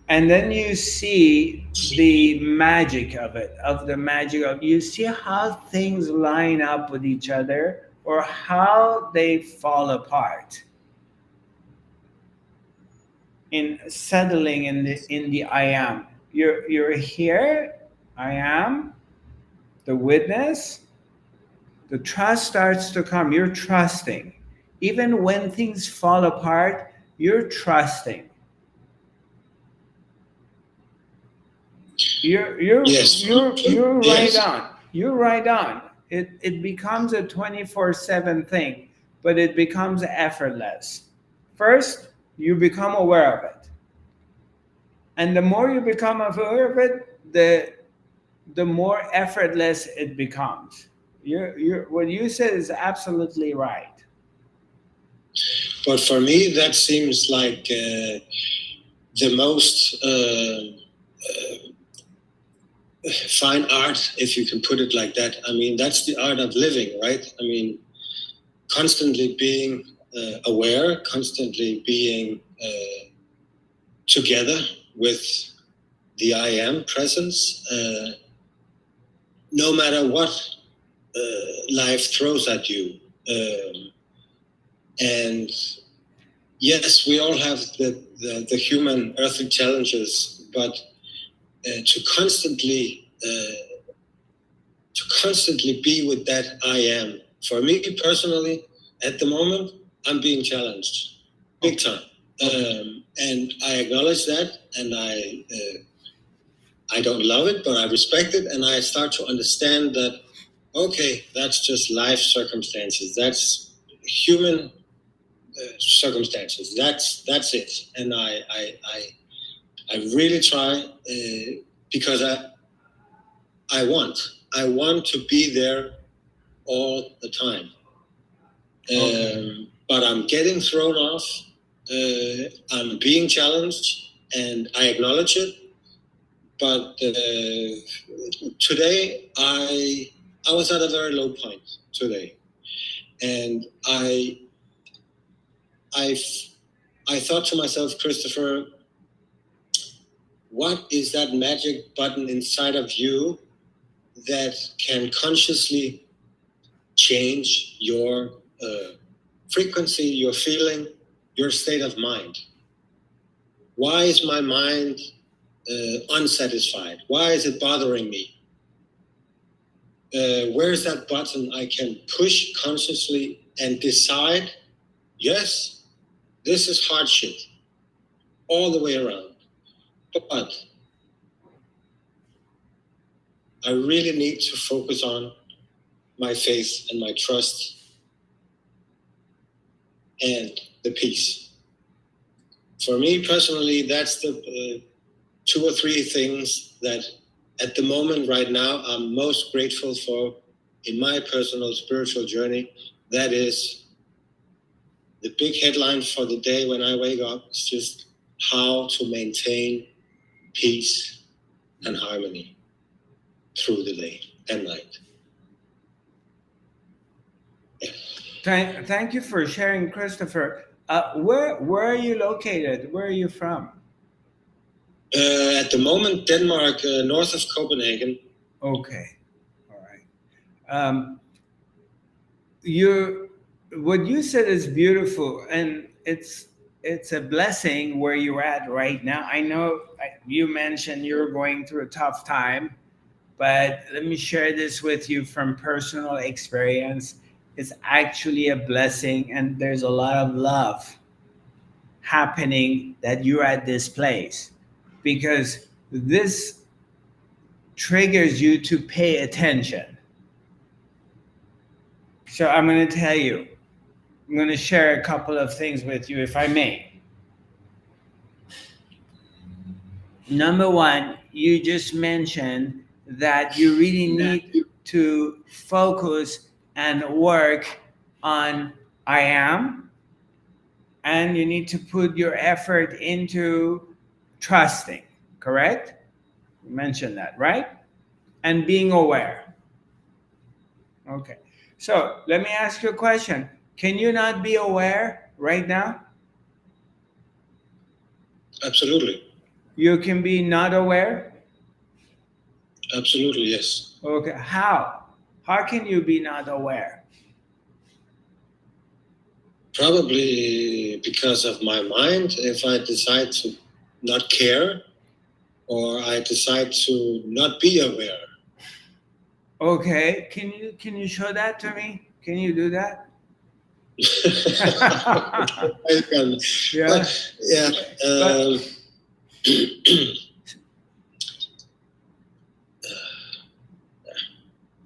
And then you see the magic of it, you see how things line up with each other or how they fall apart in settling in the I am. You're here, I am, the witness, the trust starts to come. You're trusting. Even when things fall apart, you're trusting. You're right on. You're right on. It becomes a 24/7 thing, but it becomes effortless. First, you become aware of it. And the more you become aware of it, the more effortless it becomes. What you said is absolutely right. But for me, that seems like the most fine art, if you can put it like that. I mean, that's the art of living, right? I mean, constantly being aware, constantly being together with the I am presence, no matter what life throws at you. And yes, we all have the human earthly challenges, but to constantly be with that I am. For me personally, at the moment, I'm being challenged big time. And I acknowledge that, and I don't love it, but I respect it, and I start to understand that, okay, that's just life circumstances. That's human circumstances. That's it. And I really try because I want to be there all the time. Okay. But I'm getting thrown off. I'm being challenged, and I acknowledge it. But today I was at a very low point today, and I thought to myself, Christopher, what is that magic button inside of you that can consciously change your frequency, your feeling, your state of mind? Why is my mind unsatisfied? Why is it bothering me? Where's that button I can push consciously and decide, yes, this is hardship all the way around, but I really need to focus on my faith and my trust and the peace. For me personally, that's the two or three things that at the moment right now I'm most grateful for in my personal spiritual journey. That is the big headline for the day when I wake up. It's just how to maintain peace and harmony through the day and night. Yeah. Thank you for sharing, Christopher. Where are you located? Where are you from? At the moment, Denmark, north of Copenhagen. Okay, all right. You, what you said is beautiful, and it's a blessing where you're at right now. I know you mentioned you're going through a tough time, but let me share this with you from personal experience. It's actually a blessing, and there's a lot of love happening that you're at this place, because this triggers you to pay attention. So I'm going to tell you, I'm going to share a couple of things with you, if I may. Number one, you just mentioned that you really need to focus and work on I am, and you need to put your effort into trusting, correct? You mentioned that, right? And being aware. Okay. So let me ask you a question. Can you not be aware right now? Absolutely. You can be not aware? Absolutely, yes. Okay. How? How can you be not aware? Probably because of my mind. If I decide to not care, or I decide to not be aware. Okay. Can you show that to me? Can you do that? I can, Yeah. but yeah.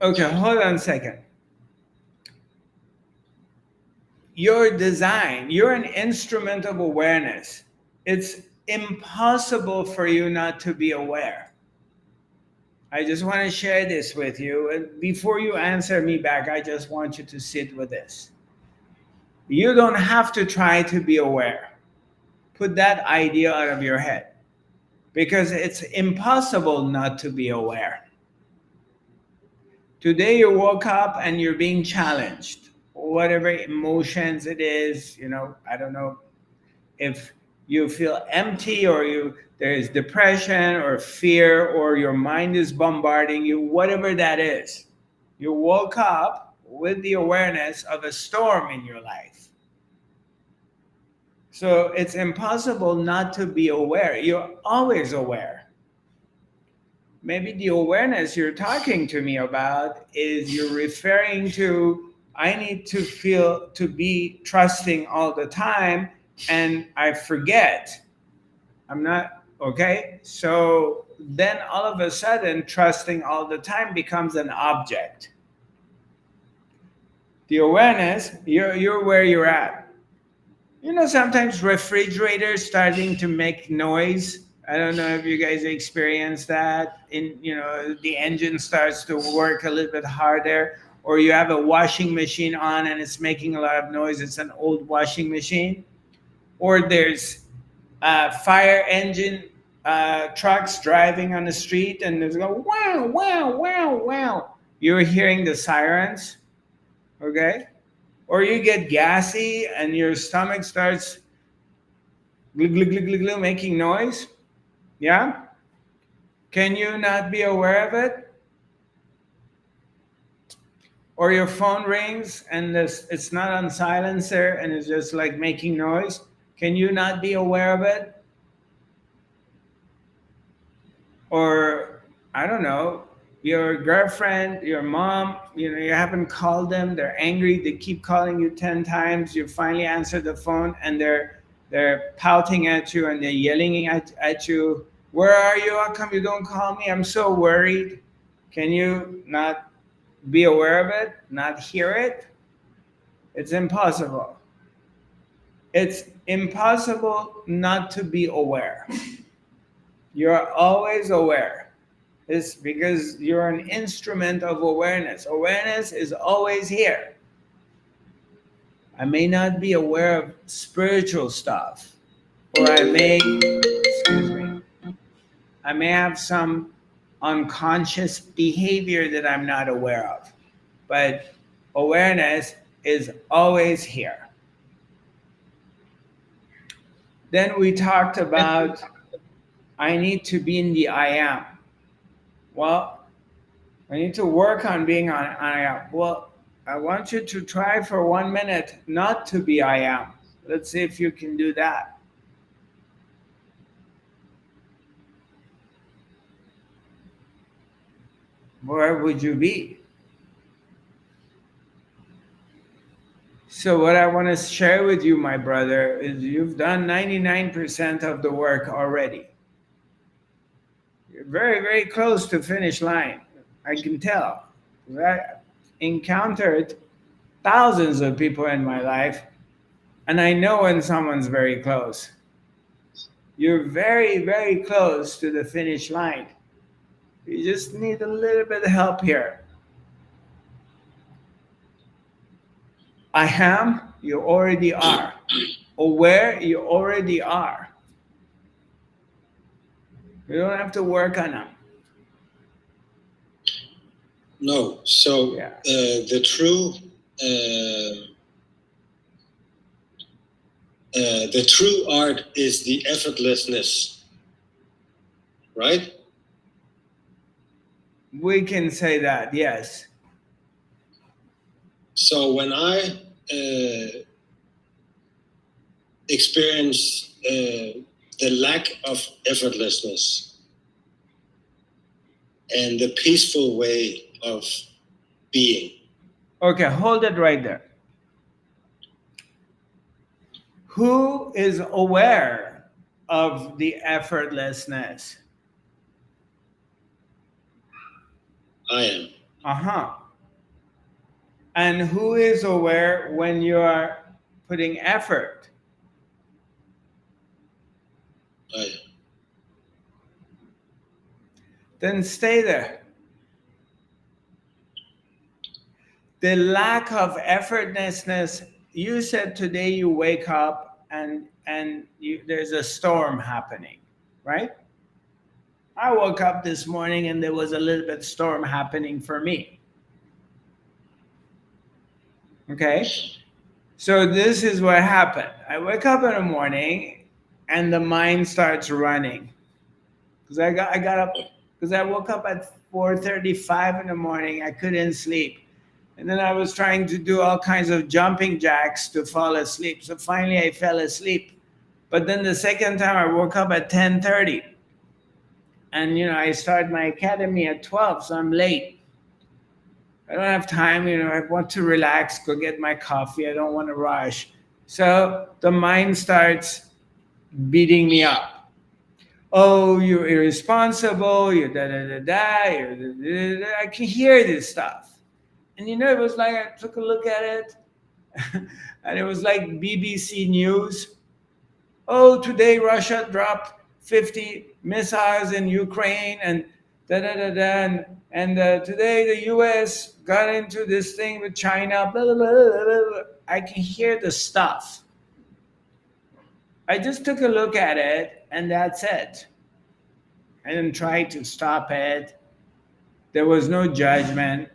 Okay, hold on a second. Your design, you're an instrument of awareness. It's impossible for you not to be aware. I just want to share this with you. And before you answer me back, I just want you to sit with this. You don't have to try to be aware. Put that idea out of your head, because it's impossible not to be aware. Today you woke up and you're being challenged. Whatever emotions it is, I don't know if you feel empty, or there is depression or fear, or your mind is bombarding you, whatever that is. You woke up with the awareness of a storm in your life. So it's impossible not to be aware. You're always aware. Maybe the awareness you're talking to me about is you're referring to, I need to feel to be trusting all the time, and I forget. I'm not, okay? So then all of a sudden, trusting all the time becomes an object. The awareness, you're where you're at. You know, sometimes refrigerators starting to make noise. I don't know if you guys experience that. The engine starts to work a little bit harder, or you have a washing machine on and it's making a lot of noise. It's an old washing machine. Or there's fire engine trucks driving on the street and there's go wow, wow, wow, wow. You're hearing the sirens, okay? Or you get gassy and your stomach starts glug, glug, glug, glug, glug, making noise. Yeah? Can you not be aware of it? Or your phone rings and it's not on silencer and it's just like making noise. Can you not be aware of it? Or I don't know, your girlfriend, your mom, you haven't called them, they're angry, they keep calling you 10 times, you finally answer the phone and they're pouting at you and they're yelling at you, where are you? How come you don't call me? I'm so worried. Can you not be aware of it, not hear it? It's impossible. It's impossible not to be aware. You're always aware. Is because you're an instrument of awareness. Awareness is always here. I may not be aware of spiritual stuff, or I may have some unconscious behavior that I'm not aware of. But awareness is always here. Then we talked about I need to be in the I am. Well, I need to work on being on I am. Well, I want you to try for 1 minute not to be I am. Let's see if you can do that. Where would you be? So, what I want to share with you, my brother, is you've done 99% of the work already. You're very, very close to finish line. I can tell. I encountered thousands of people in my life, and I know when someone's very close. You're very, very close to the finish line. You just need a little bit of help here. I am, you already are. Aware, you already are. You don't have to work on them. No. So Yeah. The true art is the effortlessness, right? We can say that, yes. So when I experience the lack of effortlessness and the peaceful way of being. Okay, hold it right there. Who is aware of the effortlessness? I am. Uh-huh. And who is aware when you are putting effort? I am. Then stay there. The lack of effortlessness, you said today you wake up and there's a storm happening, right? I woke up this morning and there was a little bit storm happening for me. Okay? So this is what happened. I wake up in the morning and the mind starts running. Because I got up because I woke up at 4:35 in the morning. I couldn't sleep. And then I was trying to do all kinds of jumping jacks to fall asleep. So finally I fell asleep. But then the second time I woke up at 10:30. And I start my academy at 12, so I'm late. I don't have time, I want to relax, go get my coffee. I don't want to rush. So the mind starts beating me up. oh, you're irresponsible, you're da da da da, you're da, da, da, da. I can hear this stuff. And it was like I took a look at it, and it was like BBC News. Oh, today Russia dropped 50 missiles in Ukraine, and da da da da, and today the U.S. got into this thing with China. Blah, blah, blah, blah, blah. I can hear the stuff. I just took a look at it, and that's it. I didn't try to stop it. There was no judgment.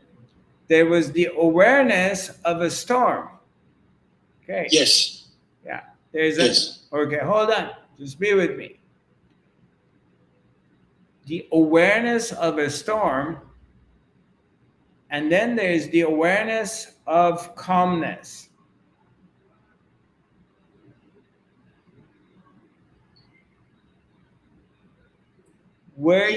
There was the awareness of a storm. Okay. Yes. Yeah. There's Yes. Okay, hold on. Just be with me. The awareness of a storm, and then there's the awareness of calmness. Where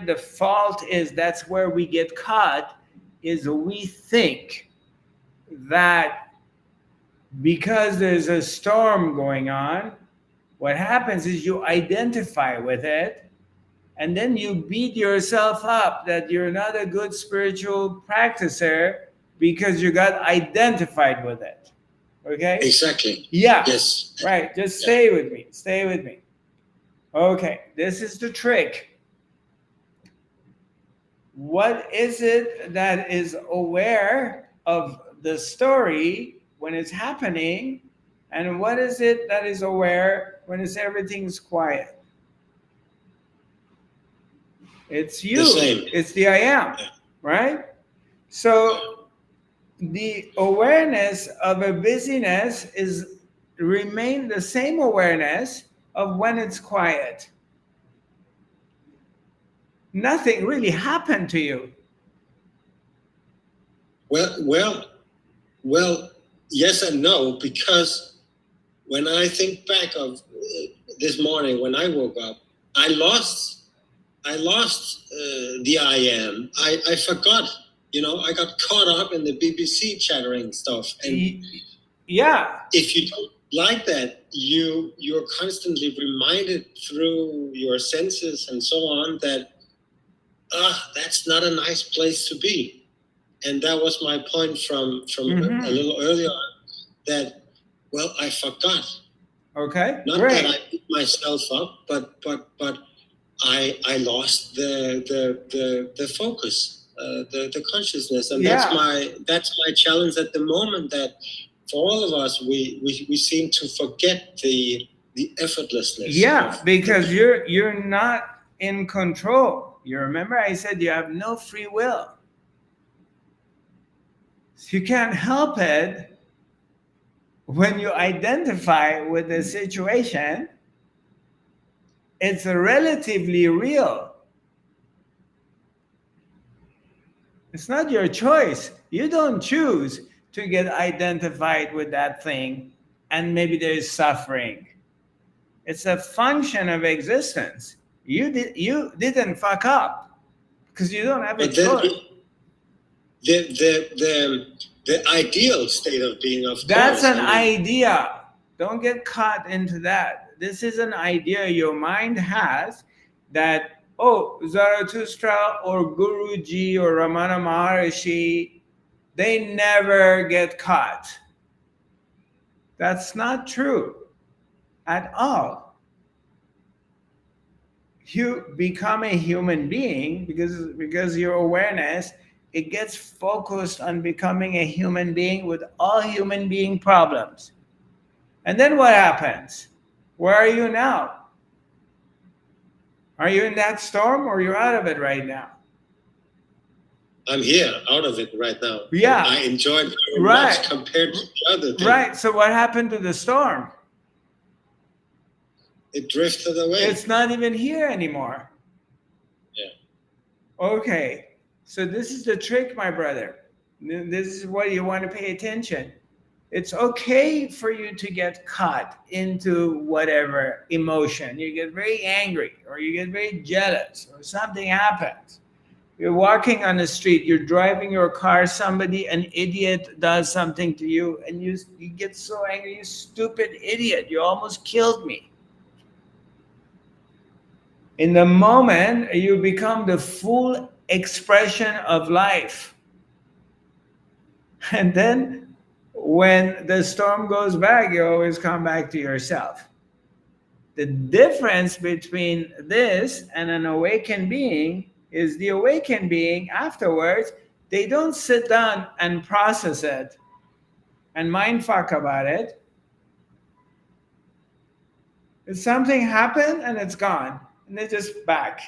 the fault is, that's where we get caught, is we think that because there's a storm going on, what happens is you identify with it, and then you beat yourself up that you're not a good spiritual practicer because you got identified with it. Okay? Exactly. Yeah. Yes. Right. Just stay with me. Stay with me. Okay. This is the trick. What is it that is aware of the story when it's happening, and what is it that is aware when everything's quiet? It's you. The same. It's the I am, right? So the awareness of a busyness is remain the same awareness of when it's quiet. Nothing really happened to you. Well, yes and no, because when I think back of this morning when I woke up, I lost the I am. I forgot. I got caught up in the BBC chattering stuff, and yeah, if you don't like that, you're constantly reminded through your senses and so on that that's not a nice place to be. And that was my point from a little earlier on, that I forgot. Okay. Not great. that I beat myself up, but I lost the focus, the consciousness, and that's my challenge at the moment. That for all of us, we seem to forget the effortlessness. Yeah, because you're not in control. You remember I said you have no free will. So you can't help it when you identify with the situation. It's relatively real. It's not your choice. You don't choose to get identified with that thing, and maybe there is suffering. It's a function of existence. You didn't fuck up because you don't have a choice. The ideal state of being, of That's course. an idea. Don't get caught into that. This is an idea your mind has that, Zarathustra or Guruji or Ramana Maharishi, they never get caught. That's not true at all. You become a human being because your awareness, it gets focused on becoming a human being with all human being problems. And then what happens? Where are you now? Are you in that storm, or you're out of it right now? I'm here, out of it right now. Yeah. I enjoyed it very much compared to the other thing. Right. So what happened to the storm? It drifted away. It's not even here anymore. Yeah. Okay. So this is the trick, my brother. This is what you want to pay attention. It's okay for you to get caught into whatever emotion. You get very angry, or you get very jealous, or something happens. You're walking on the street, you're driving your car, an idiot does something to you, and you get so angry, you stupid idiot, you almost killed me. In the moment, you become the full expression of life. And then when the storm goes back, you always come back to yourself. The difference between this and an awakened being is the awakened being afterwards, they don't sit down and process it and mindfuck about it. If something happened and it's gone, and it's just back.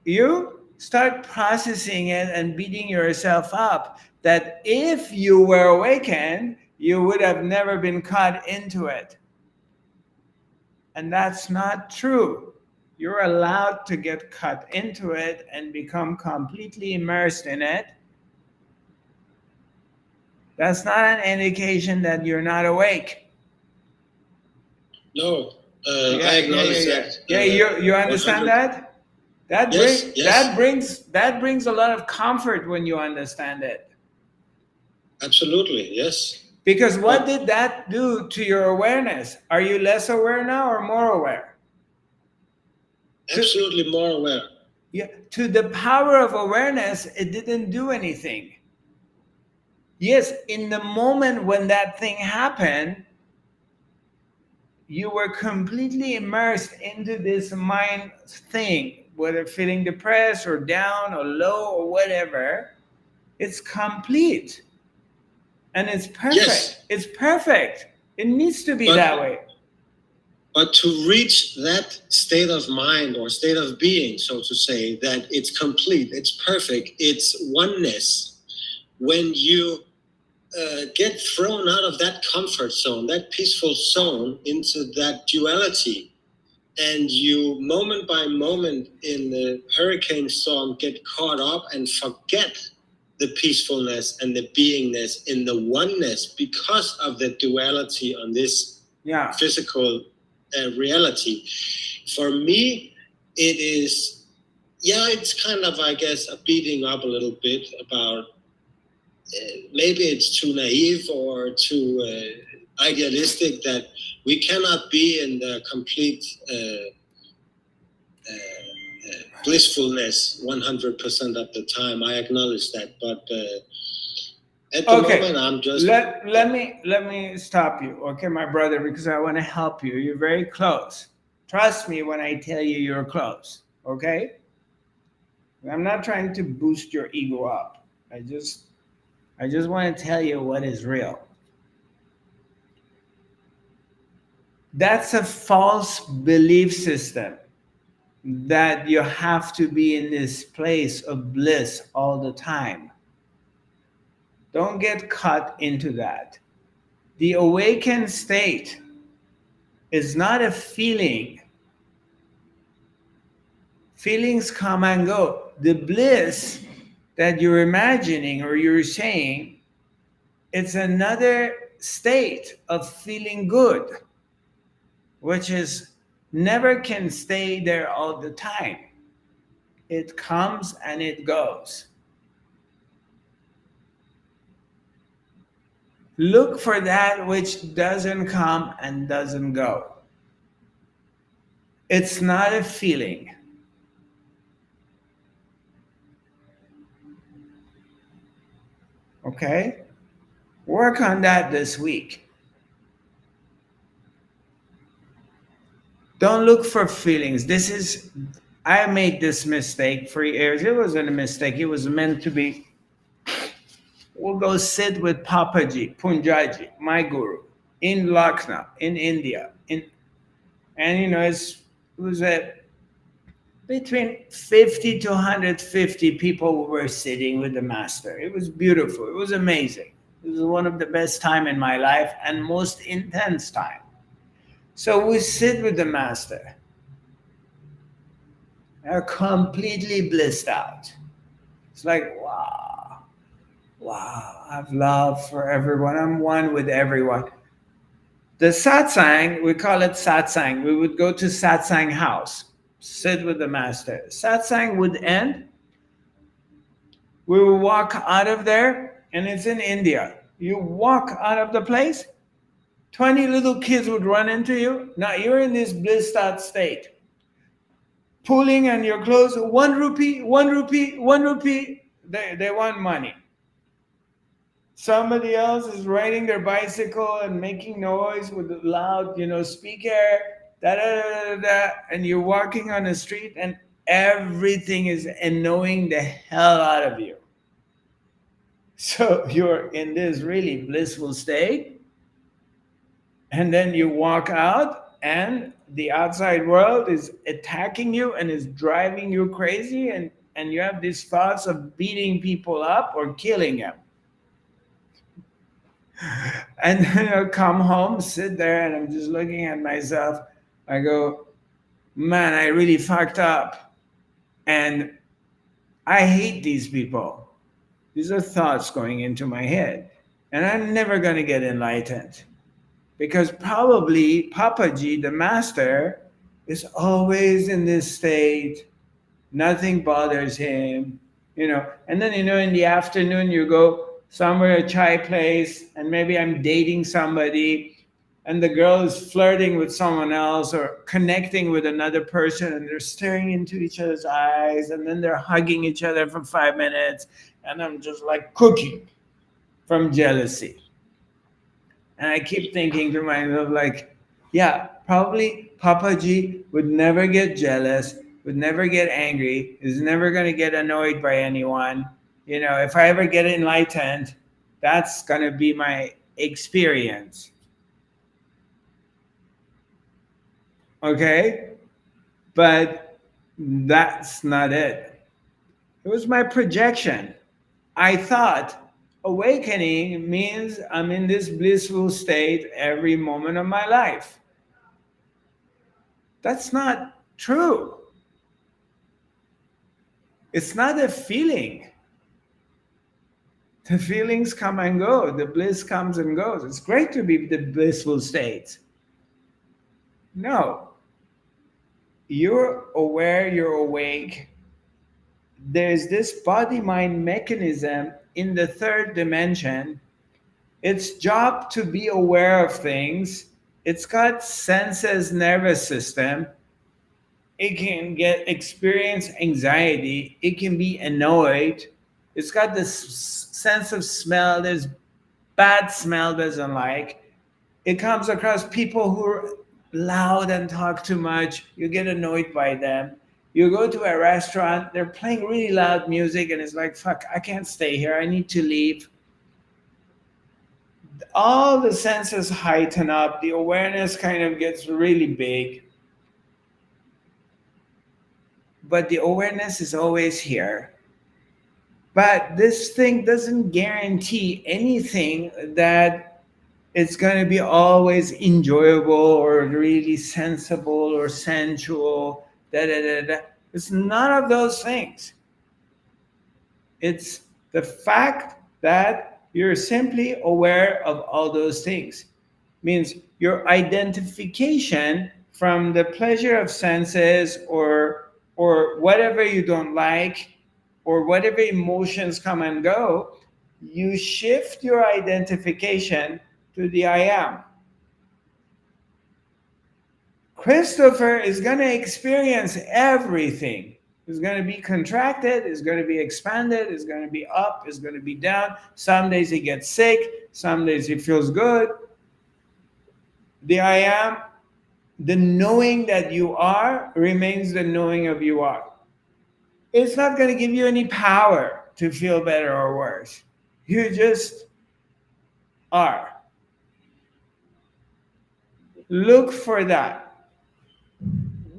You start processing it and beating yourself up that if you were awakened, you would have never been caught into it. And that's not true. You're allowed to get cut into it and become completely immersed in it. That's not an indication that you're not awake. No, I acknowledge that. Yeah, you understand 100. that? That Yes, yes. that brings a lot of comfort when you understand it. Absolutely, yes. Because what did that do to your awareness? Are you less aware now or more aware? Absolutely more aware. Yeah, to the power of awareness, it didn't do anything. Yes, in the moment when that thing happened, you were completely immersed into this mind thing, whether feeling depressed or down or low or whatever. It's complete. And it's perfect. Yes. It's perfect. It needs to be that way. But to reach that state of mind or state of being, so to say, that it's complete, it's perfect, it's oneness, when you get thrown out of that comfort zone, that peaceful zone, into that duality, and you moment by moment in the hurricane storm get caught up and forget the peacefulness and the beingness in the oneness because of the duality on this physical reality. For me, it is, it's kind of, I guess, a beating up a little bit about maybe it's too naive or too idealistic that we cannot be in the complete blissfulness 100% of the time. I acknowledge that, but at the moment I'm just let me stop you, okay, my brother, because I want to help you. You're very close. Trust me when I tell you you're close, okay? I'm not trying to boost your ego up. I just want to tell you what is real. That's a false belief system that you have to be in this place of bliss all the time. Don't get caught into that. The awakened state is not a feeling. Feelings come and go. The bliss that you're imagining or you're saying, it's another state of feeling good, which is never can stay there all the time. It comes and it goes. Look for that which doesn't come and doesn't go. It's not a feeling. Okay? Work on that this week. Don't look for feelings. I made this mistake for years. It wasn't a mistake. It was meant to be. We'll go sit with Papaji, Punjaji, my guru, in Lucknow, in India. And it was between 50 to 150 people were sitting with the master. It was beautiful. It was amazing. It was one of the best time in my life and most intense time. So we sit with the master. They're completely blissed out. It's like, wow, I have love for everyone. I'm one with everyone. The satsang, we call it satsang. We would go to satsang house, sit with the master. Satsang would end. We would walk out of there, and it's in India. You walk out of the place, 20 little kids would run into you. Now you're in this blissed out state. pulling on your clothes, 1 rupee, 1 rupee, 1 rupee. They want money. Somebody else is riding their bicycle and making noise with a loud, speaker, da da da da da, and you're walking on the street and everything is annoying the hell out of you. So you're in this really blissful state, and then you walk out, and the outside world is attacking you and is driving you crazy, and you have these thoughts of beating people up or killing them. And then I come home, sit there, and I'm just looking at myself. I go, man, I really fucked up. And I hate these people. These are thoughts going into my head. And I'm never going to get enlightened because probably Papaji, the master, is always in this state. Nothing bothers him. And then, in the afternoon, you go somewhere, a chai place, and maybe I'm dating somebody, and the girl is flirting with someone else or connecting with another person, and they're staring into each other's eyes, and then they're hugging each other for 5 minutes, and I'm just like cooking from jealousy. And I keep thinking to myself, like, yeah, probably Papaji would never get jealous, would never get angry, is never going to get annoyed by anyone. If I ever get enlightened, that's going to be my experience. Okay? But that's not it. It was my projection. I thought awakening means I'm in this blissful state every moment of my life. That's not true. It's not a feeling. The feelings come and go. The bliss comes and goes. It's great to be the blissful state. No. You're aware, you're awake. There's this body mind mechanism in the third dimension. Its job to be aware of things. It's got senses, nervous system. It can get experience anxiety. It can be annoyed. It's got this sense of smell. There's bad smell doesn't like. It comes across people who are loud and talk too much. You get annoyed by them. You go to a restaurant, they're playing really loud music, and it's like, fuck, I can't stay here. I need to leave. All the senses heighten up. The awareness kind of gets really big. But the awareness is always here. But this thing doesn't guarantee anything that it's going to be always enjoyable or really sensible or sensual. Da, da, da, da. It's none of those things. It's the fact that you're simply aware of all those things. Means your identification from the pleasure of senses or whatever you don't like or whatever emotions come and go, you shift your identification to the I am. Christopher is going to experience everything. It's going to be contracted, it's going to be expanded, it's going to be up, it's going to be down. Some days he gets sick, some days he feels good. The I am, the knowing that you are, remains the knowing of you are. It's not going to give you any power to feel better or worse. You just are. Look for that.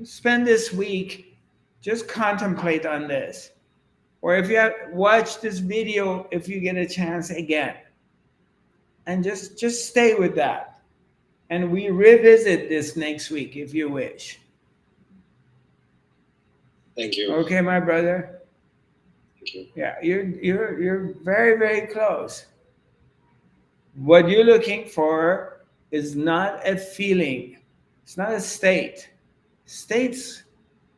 Spend this week, just contemplate on this. Or if you have watched this video, if you get a chance again. And just stay with that. And we revisit this next week if you wish. Thank you. Okay, my brother. Thank you. Yeah, you're very, very close. What you're looking for is not a feeling. It's not a state. States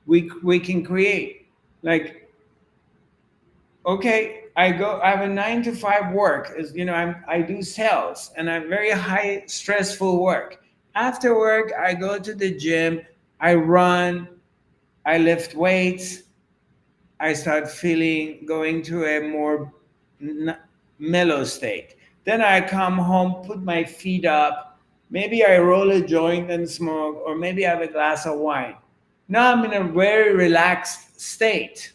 we can create. Like, okay, I have a 9 to 5 work. I do sales and I'm very high stressful work. After work, I go to the gym, I run, I lift weights, I start feeling going to a more n- mellow state. Then I come home, put my feet up, maybe I roll a joint and smoke, or maybe I have a glass of wine. Now I'm in a very relaxed state.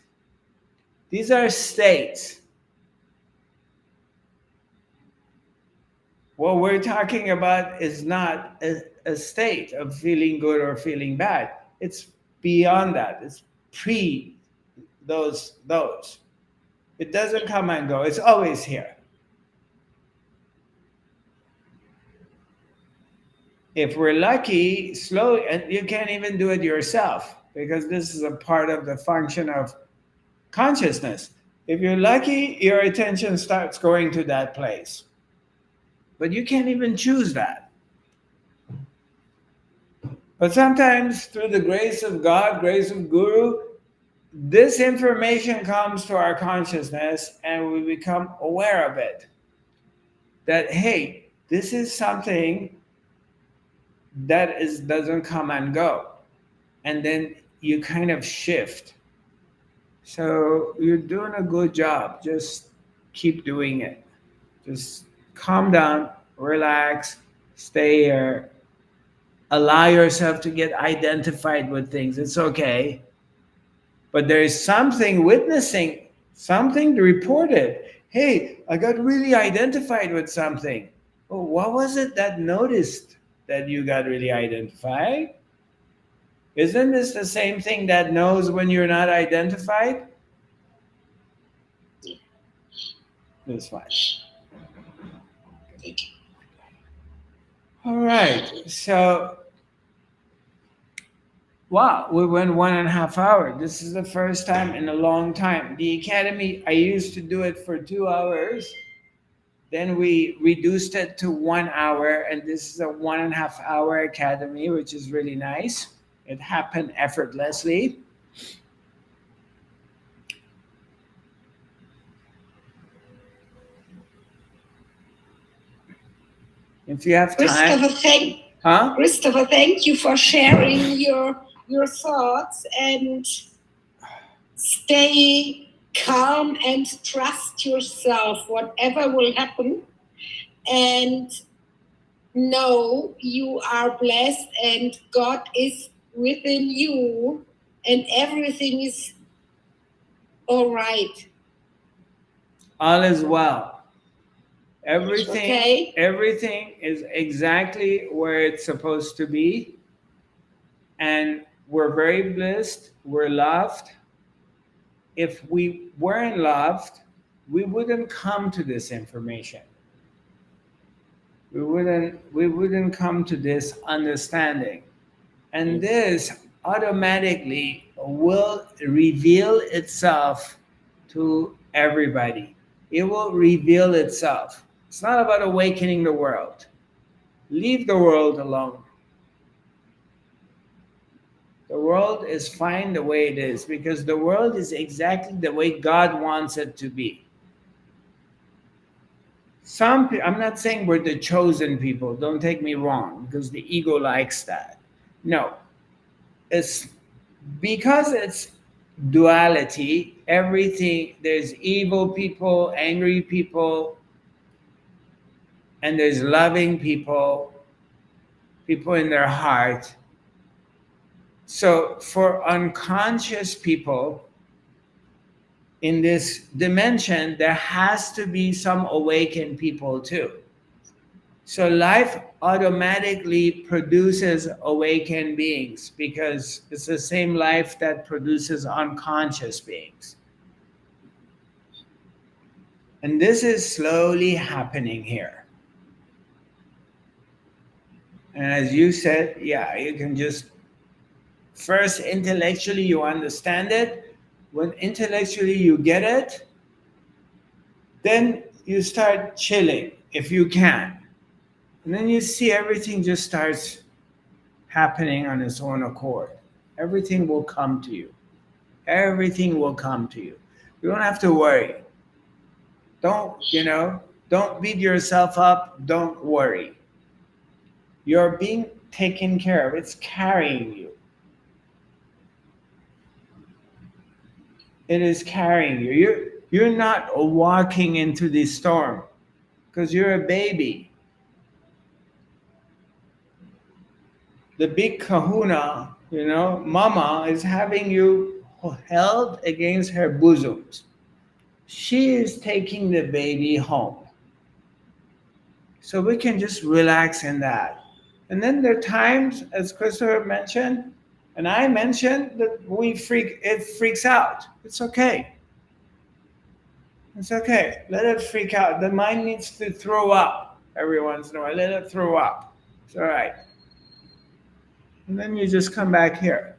These are states. What we're talking about is not a state of feeling good or feeling bad. It's beyond that. It's pre those. It doesn't come and go. It's always here. If we're lucky, slowly, and you can't even do it yourself because this is a part of the function of consciousness. If you're lucky, your attention starts going to that place. But you can't even choose that. But sometimes, through the grace of God, grace of Guru, this information comes to our consciousness and we become aware of it. That, hey, this is something that doesn't come and go. And then you kind of shift. So you're doing a good job. Just keep doing it. Just calm down, relax, stay here, allow yourself to get identified with things. It's okay. But there is something witnessing, something reported. Hey, I got really identified with something. Oh, what was it that noticed that you got really identified? Isn't this the same thing that knows when you're not identified? This one. Thank you. All right. So, wow, we went 1.5 hours. This is the first time in a long time. The academy, I used to do it for 2 hours. Then we reduced it to 1 hour, and this is a 1.5 hour academy, which is really nice. It happened effortlessly. If you have time, Christopher, thank you for sharing your thoughts, and stay calm and trust yourself, whatever will happen, and know you are blessed and God is within you and everything is all right. all is well. Everything is exactly where it's supposed to be, and we're very blessed. We're loved. If we weren't loved, we wouldn't come to this information. We wouldn't come to this understanding. And this automatically will reveal itself to everybody. It will reveal itself. It's not about awakening the world. Leave the world alone. The world is fine the way it is because the world is exactly the way God wants it to be. I'm not saying we're the chosen people, don't take me wrong, because the ego likes that. No, it's because it's duality, everything, there's evil people, angry people, and there's loving people, people in their heart. So for unconscious people in this dimension, there has to be some awakened people too. So life automatically produces awakened beings because it's the same life that produces unconscious beings. And this is slowly happening here. And as you said, yeah, you can just first intellectually you understand it. When intellectually you get it, then you start chilling if you can. And then you see everything just starts happening on its own accord. Everything will come to you. Everything will come to you. You don't have to worry. Don't beat yourself up. Don't worry. You're being taken care of. It's carrying you. it is carrying you. You're not walking into the storm because you're a baby. The big kahuna, mama is having you held against her bosoms. She is taking the baby home. So we can just relax in that. And then there are times, as Christopher mentioned, and I mentioned, that it freaks out. It's okay. It's okay. Let it freak out. The mind needs to throw up every once in a while. Let it throw up. It's all right. And then you just come back here.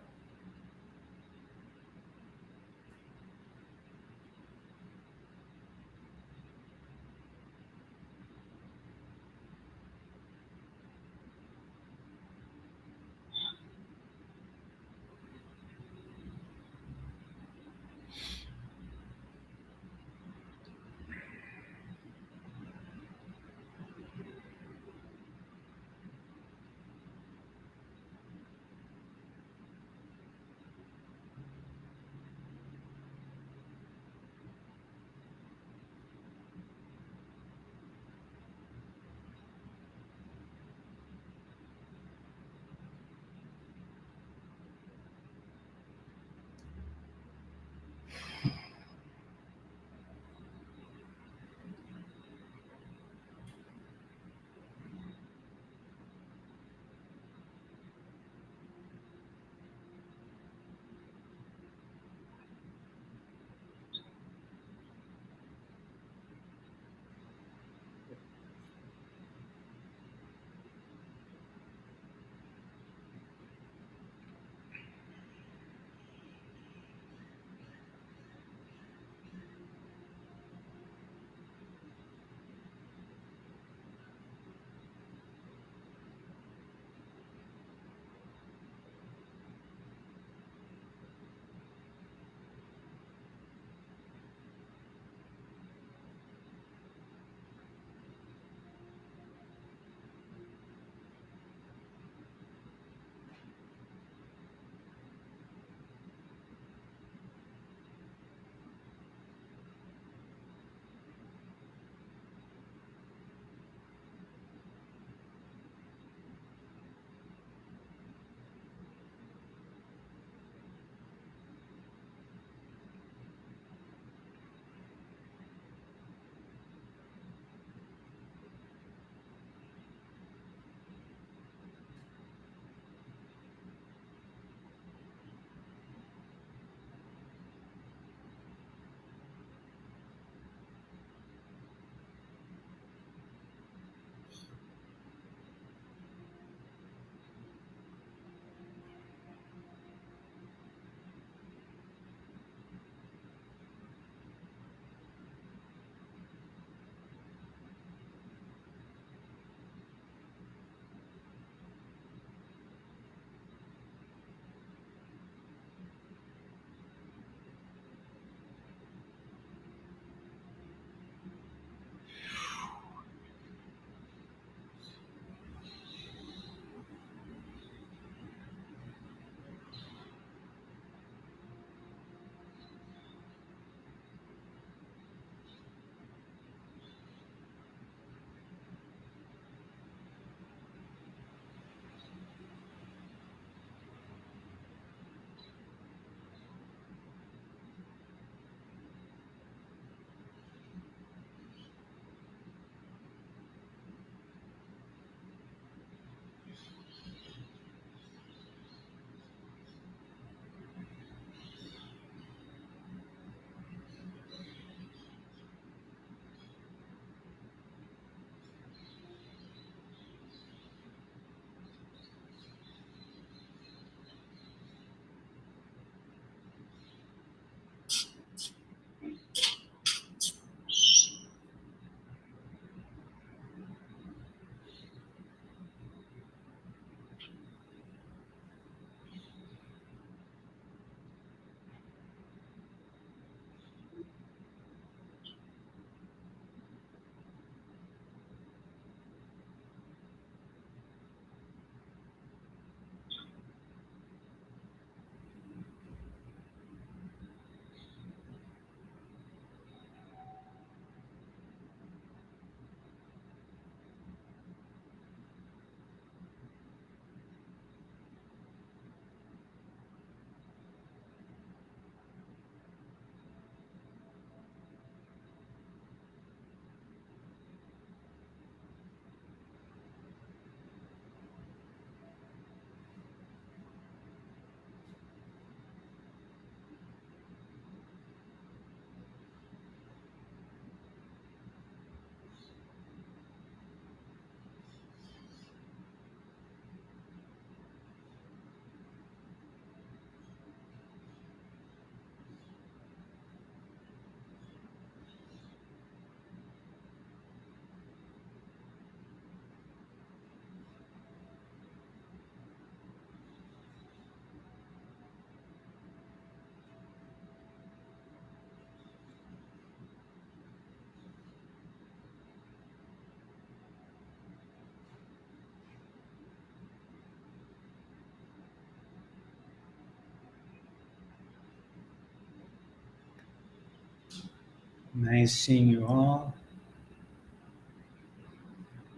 Nice seeing you all.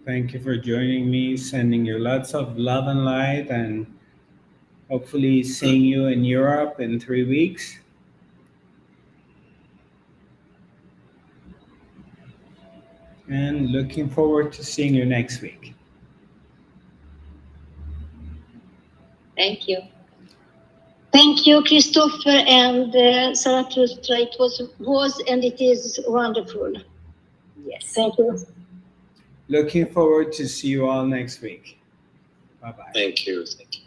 Thank you for joining me, sending you lots of love and light, and hopefully seeing you in Europe in 3 weeks. And looking forward to seeing you next week. Thank you. Thank you, Christopher and Zarathustra. It was and it is wonderful. Yes. Thank you. Looking forward to see you all next week. Bye-bye. Thank you. Thank you.